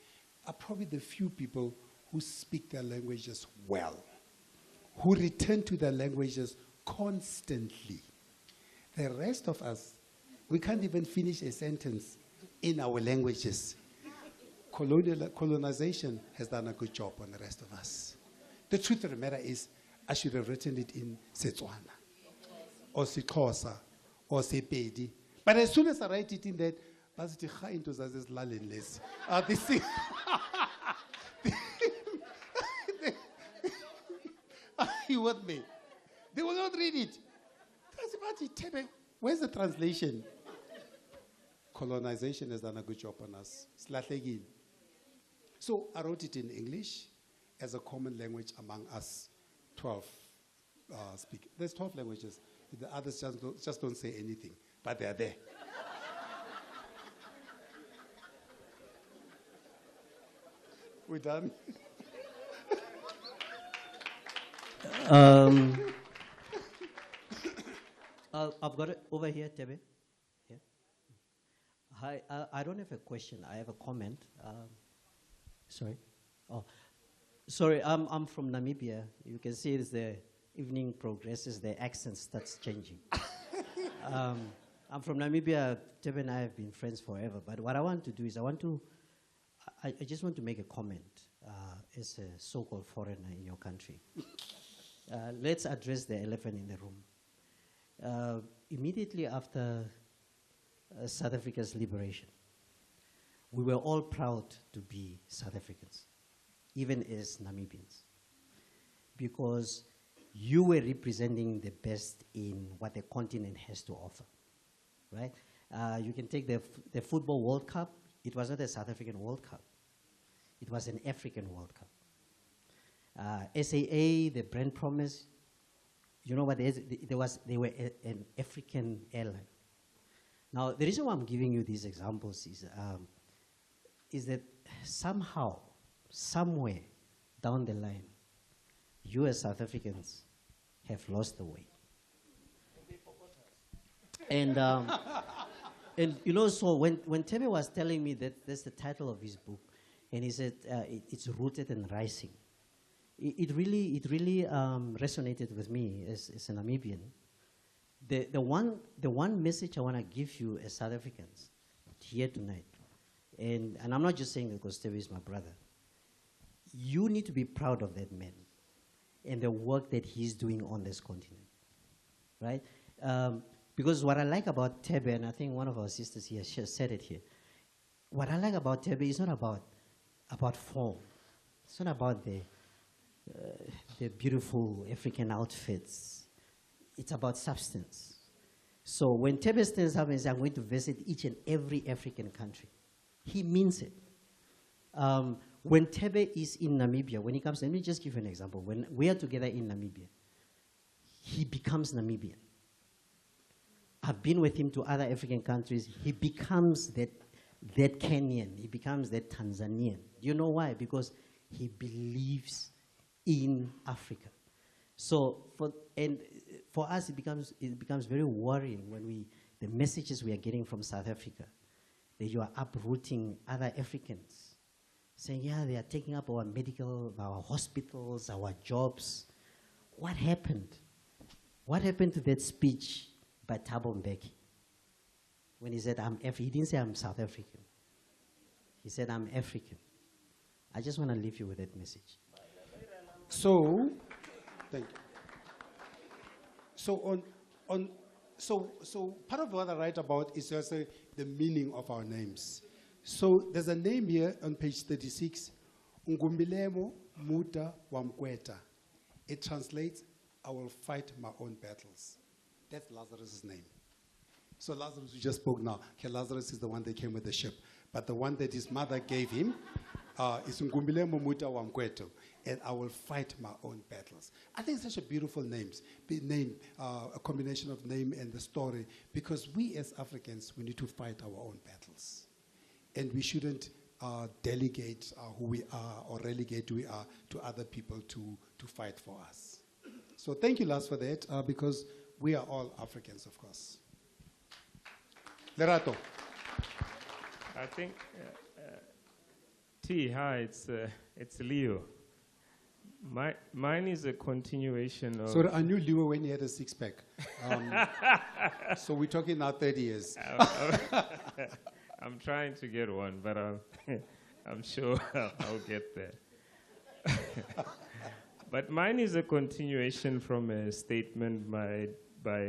are probably the few people who speak their languages well, who return to their languages constantly. The rest of us, we can't even finish a sentence in our languages. Colonization has done a good job on the rest of us. The truth of the matter is, I should have written it in Setswana, or Sixhosa, or Sepedi. But as soon as I write it in that, are you with me? They will not read it. Where's the translation? Colonization has done a good job on us. So I wrote it in English as a common language among us 12 speakers. There's 12 languages. The others just don't say anything, but they're there. We're done. I've got it over here, Thebe. Yeah. Hi, I don't have a question. I have a comment. Sorry. Oh, sorry. I'm from Namibia. You can see as the evening progresses, the accent starts changing. I'm from Namibia. Thebe and I have been friends forever. But what I want to do is I just want to make a comment as a so-called foreigner in your country. Let's address the elephant in the room. Immediately after South Africa's liberation, we were all proud to be South Africans, even as Namibians, because you were representing the best in what the continent has to offer, right? You can take the Football World Cup. It was not a South African World Cup. It was an African World Cup. SAA, the brand promise, you know what it is? They were an African airline. Now, the reason why I'm giving you these examples is that somehow, somewhere down the line, you as South Africans have lost the way. And you know, so when Thebe was telling me that that's the title of his book, and he said it's rooted and rising, it really resonated with me as a Namibian, the one message I want to give you as South Africans here tonight, and I'm not just saying that because Thebe is my brother. You need to be proud of that man and the work that he's doing on this continent, right? Because what I like about Thebe, and I think one of our sisters here said it here, what I like about Thebe is not about form. It's not about the beautiful African outfits. It's about substance. So when Thebe stands up and says, I'm going to visit each and every African country, he means it. When Thebe is in Namibia, when he comes, let me just give you an example. When we are together in Namibia, he becomes Namibian. I've been with him to other African countries. He becomes that Kenyan. He becomes that Tanzanian. Do you know why? Because he believes in Africa. So for us, it becomes very worrying when the messages we are getting from South Africa, that you are uprooting other Africans, saying, yeah, they are taking up our hospitals, our jobs. What happened? What happened to that speech by Thabo Mbeki? When he said, he didn't say I'm South African. He said, I'm African. I just want to leave you with that message. So, thank you. So part of what I write about is also the meaning of our names. So there's a name here on page 36, Ngumbilemo Muta Wamkweta. It translates, I will fight my own battles. That's Lazarus' name. So Lazarus, we just spoke now. Okay, Lazarus is the one that came with the ship. But the one that his mother gave him is Ngumbilemo Muta Wamkweto, and I will fight my own battles. I think it's such a beautiful name, a combination of name and the story, because we as Africans, we need to fight our own battles. And we shouldn't delegate who we are or relegate who we are to other people to fight for us. So thank you, Lars, for that, because we are all Africans, of course. Lerato. I think, hi, it's Leo. Mine is a continuation of... So I knew Leo when he had a six-pack. So we're talking now 30 years. I'm trying to get one, but I'm sure I'll get there. But mine is a continuation from a statement by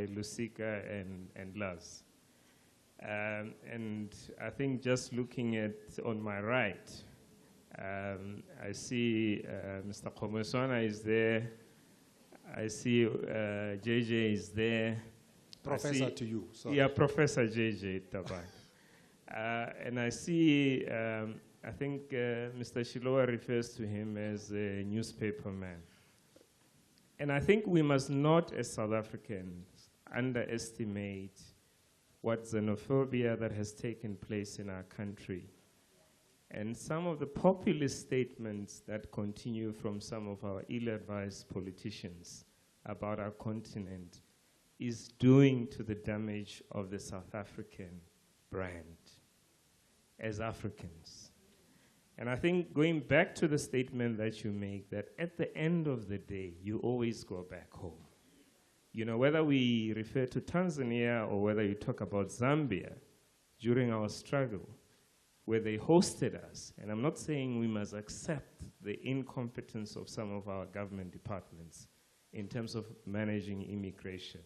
Lusika and Lars. And I think just looking at on my right, I see Mr. Komeswana is there. I see JJ is there. Professor to you. Sorry. Yeah, Professor JJ Tabak. And I see, I think Mr. Shilowa refers to him as a newspaper man. And I think we must not, as South Africans, underestimate what xenophobia that has taken place in our country. And some of the populist statements that continue from some of our ill-advised politicians about our continent is doing to the damage of the South African brand as Africans. And I think going back to the statement that you make, that at the end of the day, you always go back home. You know, whether we refer to Tanzania or whether you talk about Zambia, during our struggle, where they hosted us, and I'm not saying we must accept the incompetence of some of our government departments in terms of managing immigration,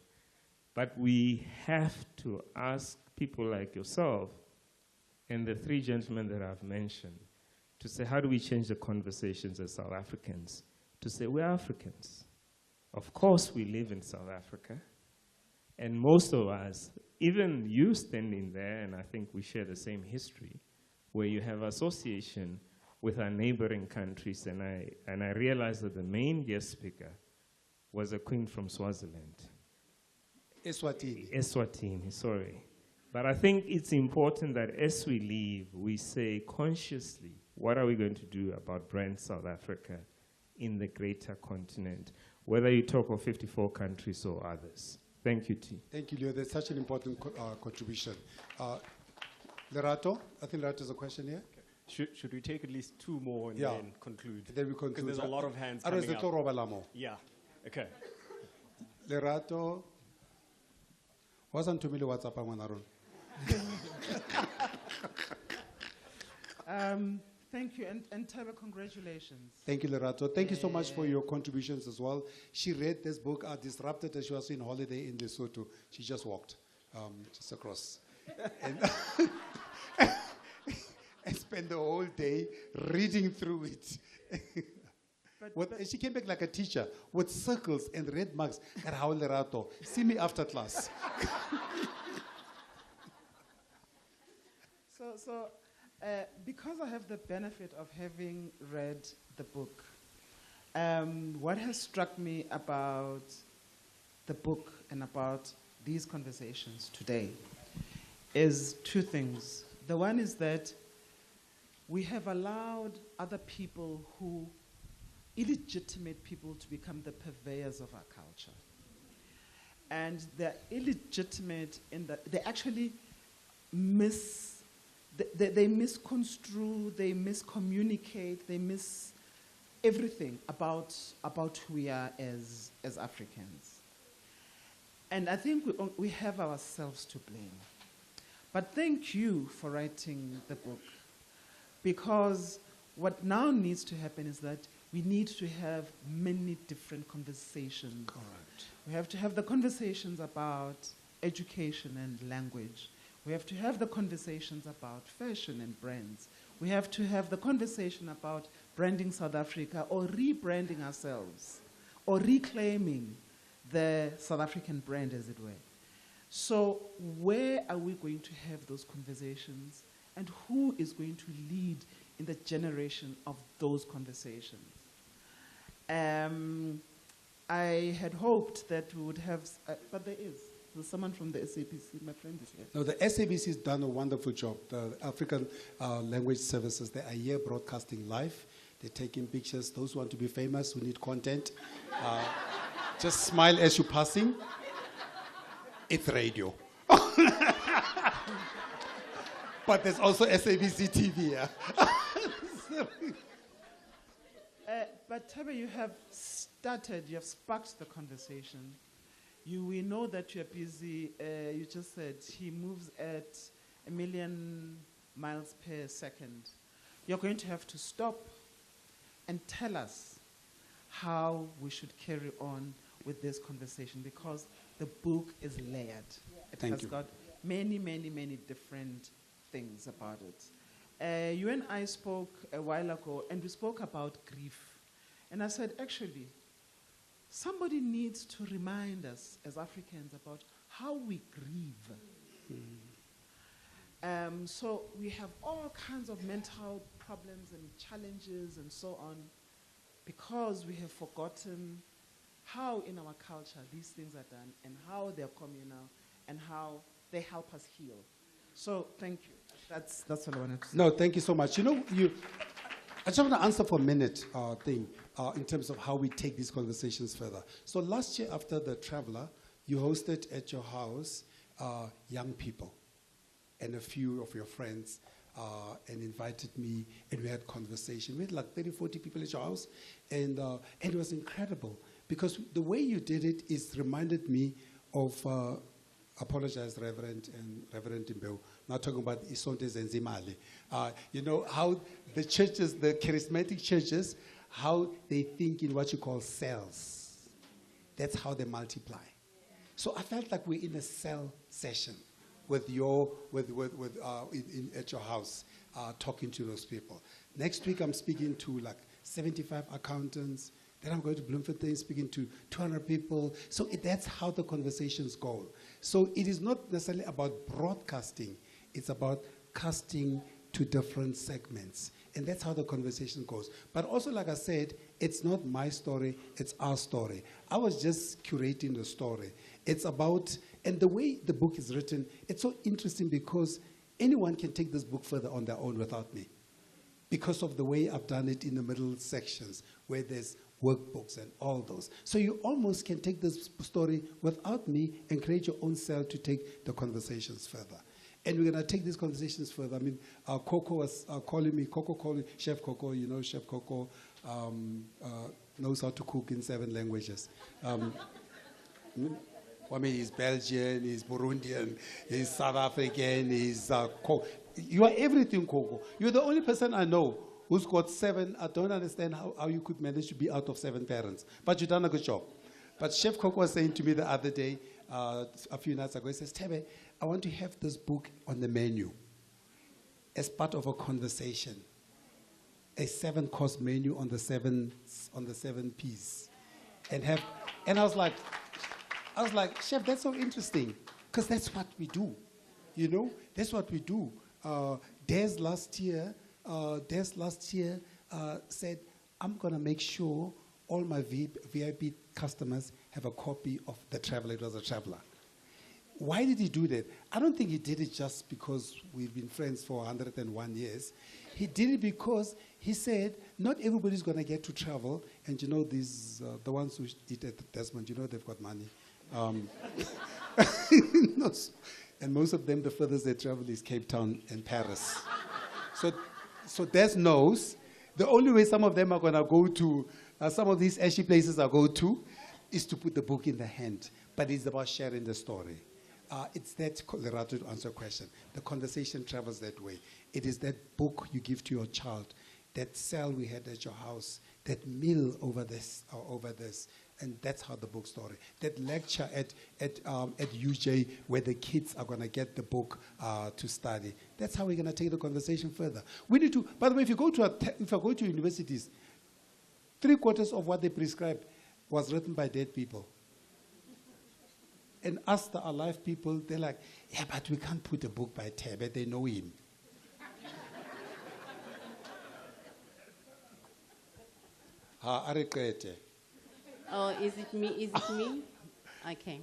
but we have to ask people like yourself and the three gentlemen that I've mentioned to say, how do we change the conversations as South Africans? To say, we're Africans. Of course, we live in South Africa. And most of us, even you standing there, and I think we share the same history, where you have association with our neighboring countries, and I realized that the main guest speaker was a queen from Swaziland. Eswatini, sorry. But I think it's important that as we leave, we say consciously, what are we going to do about brand South Africa in the greater continent, whether you talk of 54 countries or others. Thank you, T. Thank you, Leo. That's such an important contribution. Lerato, I think Lerato has a question here. Okay. Should we take at least two more and then conclude? And then we conclude. Because there's a lot of hands coming up. Yeah, okay. Lerato. Wasn't to me WhatsApp Manaron. Thank you, and Thebe, congratulations. Thank you, Lerato. Thank you so much for your contributions as well. She read this book, Disrupted, as she was in holiday in Lesotho. She just walked, just across. And, and spent the whole day reading through it. And she came back like a teacher with circles and red marks. How Lerato, see me after class. Because I have the benefit of having read the book, what has struck me about the book and about these conversations today is two things. The one is that we have allowed other people illegitimate people to become the purveyors of our culture. And they're illegitimate in that they actually they misconstrue, they miscommunicate, they miss everything about who we are as Africans. And I think we have ourselves to blame. But thank you for writing the book, because what now needs to happen is that we need to have many different conversations. Correct. We have to have the conversations about education and language. We have to have the conversations about fashion and brands. We have to have the conversation about branding South Africa or rebranding ourselves or reclaiming the South African brand, as it were. So where are we going to have those conversations, and who is going to lead in the generation of those conversations? I had hoped that we would have, but there's someone from the SABC, my friend is here. No, the SABC has done a wonderful job. The African Language Services, they are here broadcasting live. They're taking pictures. Those who want to be famous, who need content, just smile as you're passing. It's radio. But there's also SABC TV. Yeah? But Thebe, you have sparked the conversation. We know that you're busy. You just said he moves at 1 million miles per second. You're going to have to stop and tell us how we should carry on with this conversation, because the book is layered. It has got many, many, many different things about it. You and I spoke a while ago, and we spoke about grief. And I said, actually, somebody needs to remind us as Africans about how we grieve. So we have all kinds of mental problems and challenges and so on, because we have forgotten how in our culture these things are done, and how they're communal, and how they help us heal. So thank you. That's all I wanted to say. No, thank you so much. I just want to answer for a minute in terms of how we take these conversations further. So last year after the Traveler, you hosted at your house young people and a few of your friends and invited me, and we had conversation. We had like 30, 40 people at your house, and it was incredible, because the way you did it reminded me of, apologize, Reverend Imbeu, not talking about Isonte Zenzimali. How the churches, the charismatic churches, how they think in what you call cells. That's how they multiply. So I felt like we're in a cell session at your house, talking to those people. Next week I'm speaking to like 75 accountants. Then I'm going to Bloemfontein speaking to 200 people. So that's how the conversations go. So it is not necessarily about broadcasting. It's about casting to different segments. And that's how the conversation goes. But also, like I said, it's not my story, it's our story. I was just curating the story. It's about, and the way the book is written, it's so interesting because anyone can take this book further on their own without me, because of the way I've done it in the middle sections, where there's workbooks and all those. So you almost can take this story without me and create your own cell to take the conversations further. And we're going to take these conversations further. I mean, Coco was calling me, Chef Coco, Chef Coco knows how to cook in 7 languages. I mean, he's Belgian, he's Burundian, he's South African, he's you are everything, Coco. You're the only person I know who's got 7. I don't understand how you could manage to be out of 7 parents. But you've done a good job. But Chef Coco was saying to me the other day, a few nights ago, he says, Thebe, I want to have this book on the menu as part of a conversation. A 7-course menu on the 7 P's. And I was like, Chef, that's so interesting. Because that's what we do. You know? That's what we do. Des last year said, I'm going to make sure all my VIP customers have a copy of The Traveler. It was a Traveler. Why did he do that? I don't think he did it just because we've been friends for 101 years. He did it because he said, not everybody's going to get to travel. And you know, these, the ones who eat at the Desmond, you know they've got money. And most of them, the furthest they travel is Cape Town and Paris. So Des knows the only way some of them are going to go to, some of these ashy places I go to, is to put the book in the hand. But it's about sharing the story. It's that, Lerato, to answer your question, the conversation travels that way. It is that book you give to your child, that cell we had at your house, that meal over this, and that's how the book story. That lecture at UJ where the kids are going to get the book to study. That's how we're going to take the conversation further. We need to, by the way, if you go to universities, 3/4 of what they prescribe was written by dead people. And us, the alive people, they're like, yeah, but we can't put a book by Thebe, they know him. Oh, is it me? Is it me? Okay.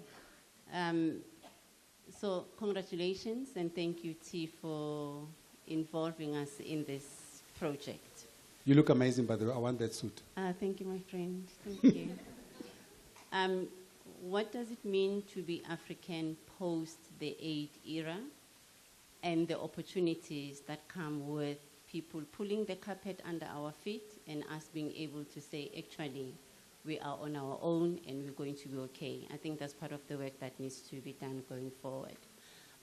So congratulations and thank you, T, for involving us in this project. You look amazing, by the way. I want that suit. Thank you, my friend. Thank you. What does it mean to be African post the aid era and the opportunities that come with people pulling the carpet under our feet and us being able to say, actually, we are on our own and we're going to be okay? I think that's part of the work that needs to be done going forward.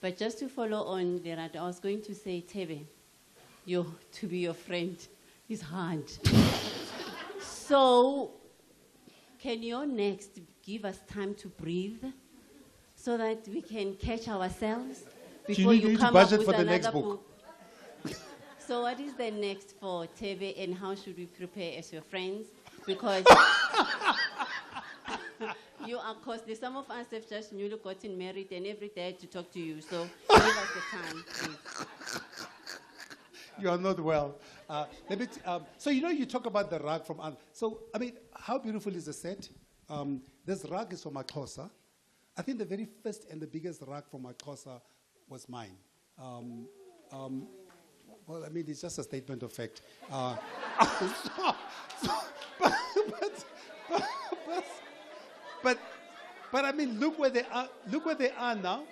But just to follow on, Lerato, I was going to say, Thebe, to be your friend is hard. So, can your next give us time to breathe so that we can catch ourselves before you come up with another book? So what is the next for Thebe and how should we prepare as your friends? Because you are costly. Some of us have just newly gotten married and every day to talk to you. So give us the time, please. You are not well. So you know you talk about the rug from... So, I mean, how beautiful is the set? This rug is from Xhosa. I think the very first and the biggest rug from Xhosa was mine. Well, I mean, it's just a statement of fact. But I mean, look where they are. Look where they are now.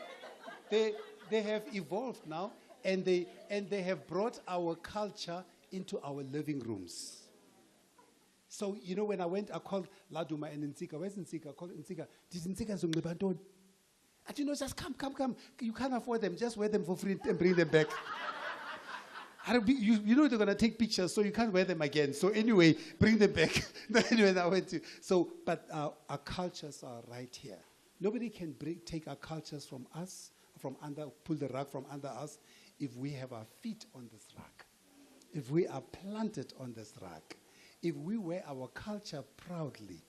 They have evolved now, and they have brought our culture into our living rooms. So, you know, when I went, I called Laduma and Nsika. Where's Nsika? I called Nsika. Did Nsika Zunglibanton? I you know, just come. You can't afford them. Just wear them for free and bring them back. You know they're going to take pictures, so you can't wear them again. So anyway, bring them back. Anyway, I went to. So, but our cultures are right here. Nobody can take our cultures from us, pull the rug from under us, if we have our feet on this rug, if we are planted on this rug, if we wear our culture proudly,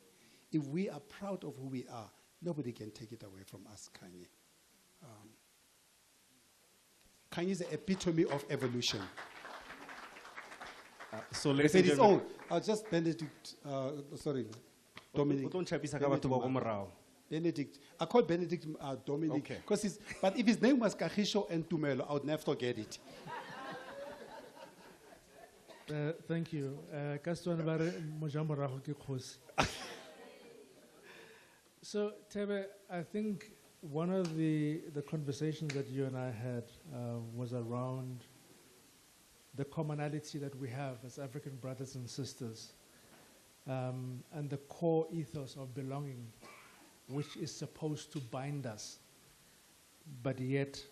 if we are proud of who we are, nobody can take it away from us, Kanye. Kanye is the epitome of evolution. So I ladies said and it's gentlemen, all. Just Benedict, sorry, Dominic. Benedict. I call Benedict Dominic. Okay. But if his name was Kagisho and Tumelo, I would never forget it. Thank you. So, Thebe, I think one of the conversations that you and I had was around the commonality that we have as African brothers and sisters and the core ethos of belonging which is supposed to bind us. But yet,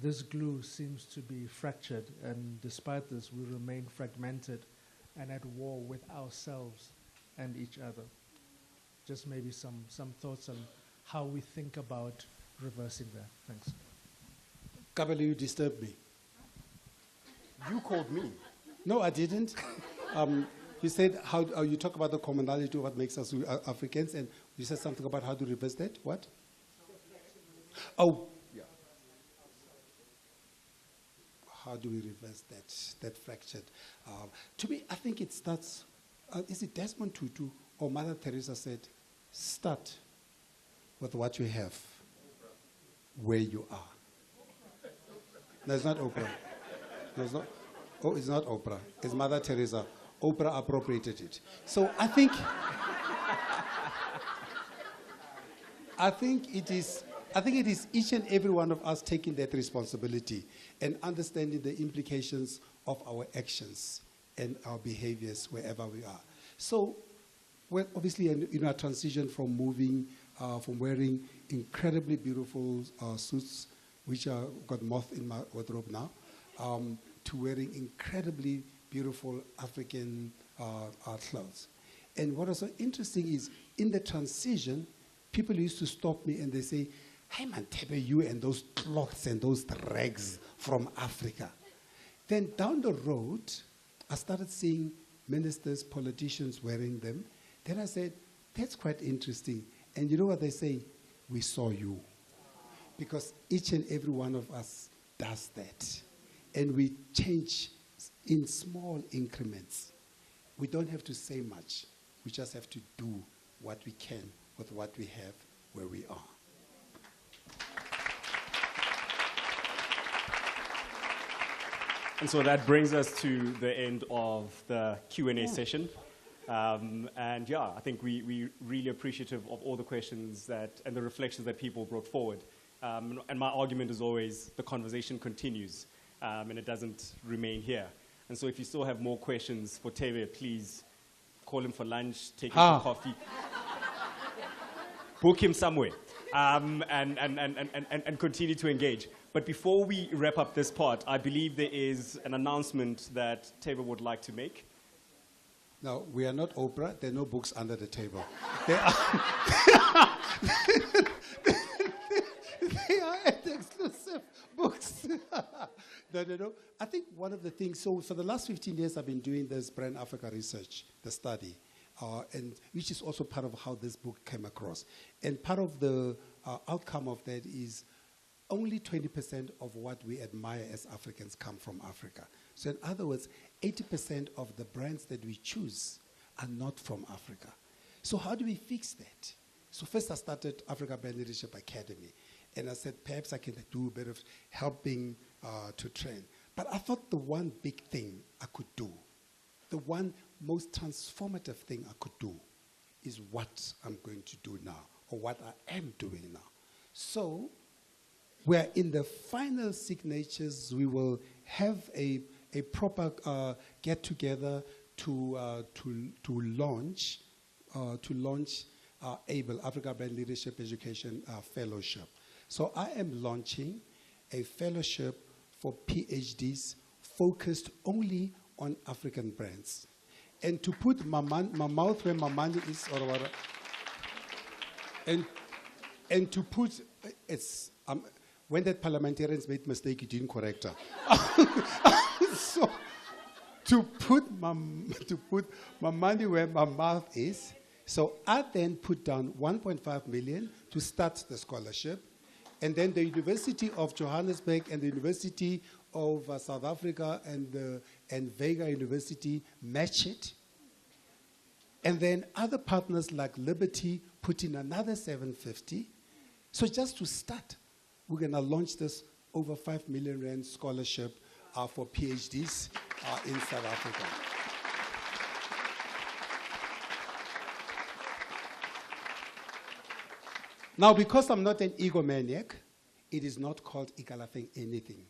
this glue seems to be fractured, and despite this, we remain fragmented and at war with ourselves and each other. Just maybe some thoughts on how we think about reversing that. Thanks. Kabele, you disturbed me. You called me. No, I didn't. You said how you talk about the commonality of what makes us Africans, and you said something about how to reverse that. What? Oh, yeah. How do we reverse that fractured? To me, I think it starts. Is it Desmond Tutu or Mother Teresa said, "Start with what you have, where you are." No, it's not Oprah. No, it's not. Oh, it's not Oprah. It's Mother Teresa. Oprah appropriated it. So I think it is each and every one of us taking that responsibility and understanding the implications of our actions and our behaviors wherever we are. So, well, obviously, in our transition from from wearing incredibly beautiful suits, which got moth in my wardrobe now, to wearing incredibly beautiful African clothes. And what was so interesting is, in the transition, people used to stop me and they say, "Hey man, Thebe, you and those clothes and those rags from Africa." Then down the road, I started seeing ministers, politicians wearing them. Then I said, that's quite interesting. And you know what they say? We saw you. Because each and every one of us does that. And we change in small increments. We don't have to say much. We just have to do what we can with what we have where we are. And so that brings us to the end of the Q&A session. And yeah, I think we're really appreciative of all the questions and the reflections that people brought forward. And my argument is always the conversation continues, and it doesn't remain here. And so if you still have more questions for Thebe, please call him for lunch, take him for coffee, book him somewhere, and continue to engage. But before we wrap up this part, I believe there is an announcement that Thebe would like to make. No, we are not Oprah. There are no books under the table. They are exclusive books. No. I think one of the things, so for the last 15 years, I've been doing this Brand Africa research, the study, and which is also part of how this book came across. And part of the outcome of that is only 20% of what we admire as Africans come from Africa. So in other words, 80% of the brands that we choose are not from Africa. So how do we fix that? So first I started Africa Brand Leadership Academy. And I said, perhaps I can do a bit of helping to train. But I thought the one big thing I could do, the one most transformative thing I could do is what I'm going to do now, or what I am doing now. So we're in the final signatures. We will have a proper get-together to launch ABLE, Africa Brand Leadership Education Fellowship. So I am launching a fellowship for PhDs focused only on African brands. And to put my mouth where my money is, or whatever, and to put, it's, when that parliamentarians made mistake, you didn't correct her. So to put my money where my mouth is, so I then put down 1.5 million to start the scholarship. And then the University of Johannesburg and the University of South Africa and Vega University match it. And then other partners like Liberty put in another 750. So just to start, we're going to launch this over 5 million rand scholarship for PhDs in South Africa. Now, because I'm not an egomaniac, it is not called Ikalafeng anything.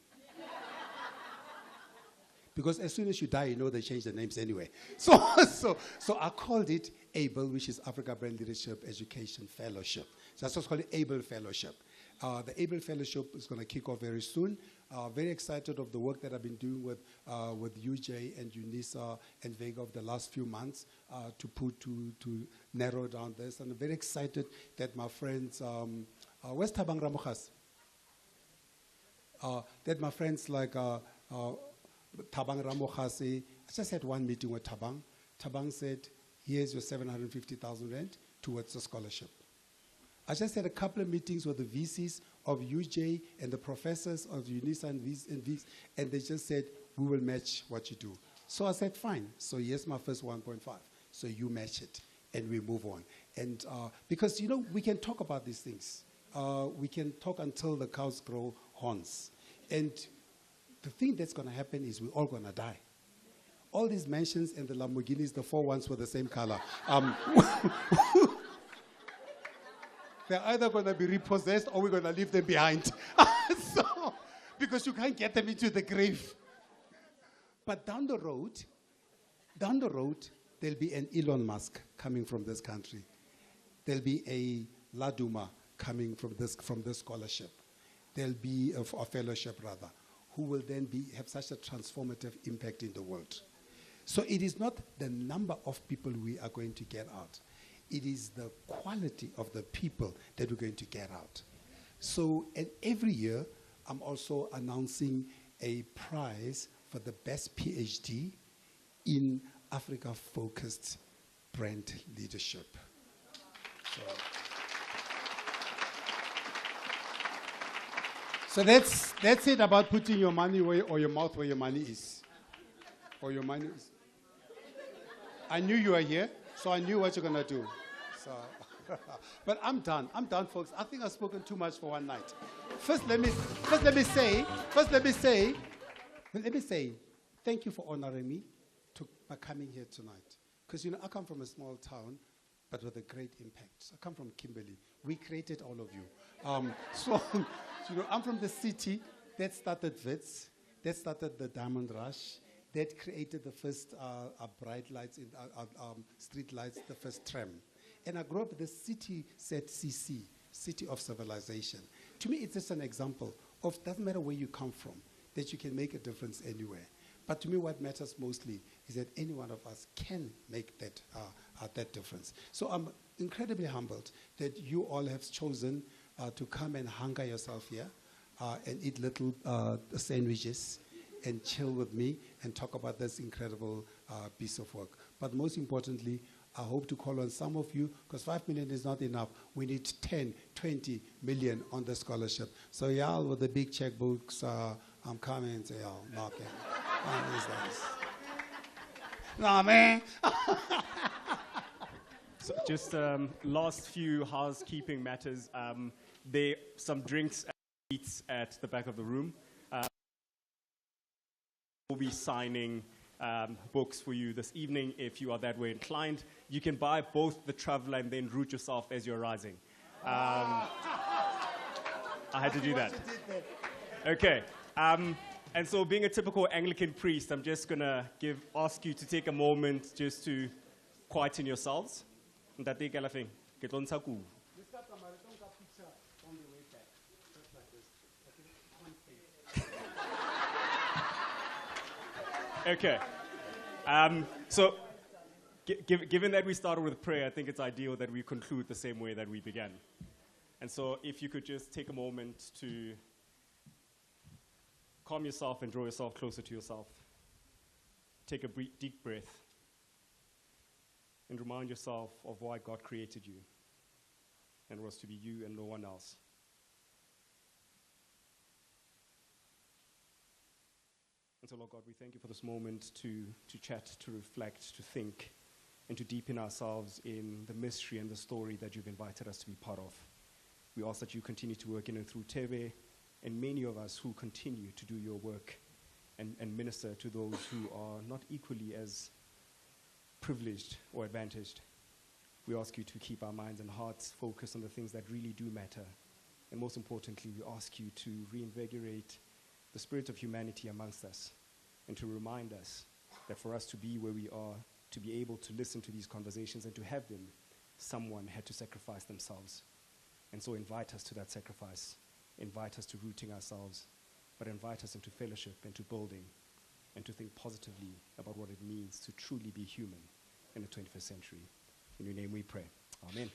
Because as soon as you die, you know they change the names anyway. So I called it ABLE, which is Africa Brand Leadership Education Fellowship. That's what's called the Able Fellowship. The Able Fellowship is going to kick off very soon. Very excited of the work that I've been doing with UJ and UNISA and Vega over the last few months to narrow down this. And I'm very excited that my friends, where's Thabang Ramokhas? That my friends like Thabang Ramokhase, I just had one meeting with Thabang. Thabang said, here's your 750,000 rand towards the scholarship. I just had a couple of meetings with the VCs of UJ and the professors of UNISA and VCs, and they just said, we will match what you do. So I said, fine. So here's my first 1.5. So you match it, and we move on. And because, we can talk about these things. We can talk until the cows grow horns. And the thing that's going to happen is we're all going to die. All these mansions and the Lamborghinis, the 4 ones were the same color. They're either going to be repossessed or we're going to leave them behind. So, because you can't get them into the grave. But down the road, there'll be an Elon Musk coming from this country. There'll be a Laduma coming from this scholarship. There'll be a fellowship, rather, who will then have such a transformative impact in the world. So it is not the number of people we are going to get out. It is the quality of the people that we're going to get out. So, and every year, I'm also announcing a prize for the best PhD in Africa-focused brand leadership. So that's it about putting your money or your mouth where your money is. Or your money is. I knew you were here, so I knew what you're going to do. So, but I'm done, folks. I think I've spoken too much for one night. First, let me say, thank you for honoring me by coming here tonight. Because, I come from a small town, but with a great impact. I come from Kimberley. We created all of you. So, I'm from the city that started Wits, that started the Diamond Rush, that created the first bright lights, street lights, the first tram. And I grew up with the city said CC, City of Civilization. To me, it's just an example of, doesn't matter where you come from, that you can make a difference anywhere. But to me, what matters mostly is that any one of us can make that difference. So I'm incredibly humbled that you all have chosen to come and hunger yourself here and eat little sandwiches and chill with me and talk about this incredible piece of work. But most importantly, I hope to call on some of you, because 5 million is not enough. We need 10, 20 million on the scholarship. So y'all with the big checkbooks, I'm coming and say, y'all, knocking. Nah, man. So just last few housekeeping matters. There some drinks and eats at the back of the room. We'll be signing books for you this evening if you are that way inclined. You can buy both the Traveler and then root yourself as you're rising. I had to do that. Okay. And so being a typical Anglican priest, I'm just going to ask you to take a moment just to quieten yourselves. Thebe Ikalafeng, ke tlo ntsha kubu. Okay. So, given that we started with prayer, I think it's ideal that we conclude the same way that we began. And so, if you could just take a moment to calm yourself and draw yourself closer to yourself. Take a deep breath and remind yourself of why God created you. And it was to be you and no one else. And so, Lord God, we thank you for this moment to chat, to reflect, to think, and to deepen ourselves in the mystery and the story that you've invited us to be part of. We ask that you continue to work in and through Thebe and many of us who continue to do your work and minister to those who are not equally as privileged or advantaged. We ask you to keep our minds and hearts focused on the things that really do matter. And most importantly, we ask you to reinvigorate the spirit of humanity amongst us and to remind us that for us to be where we are, to be able to listen to these conversations and to have them, someone had to sacrifice themselves. And so invite us to that sacrifice, invite us to rooting ourselves, but invite us into fellowship, into building, and to think positively about what it means to truly be human in the 21st century. In your name we pray. Amen.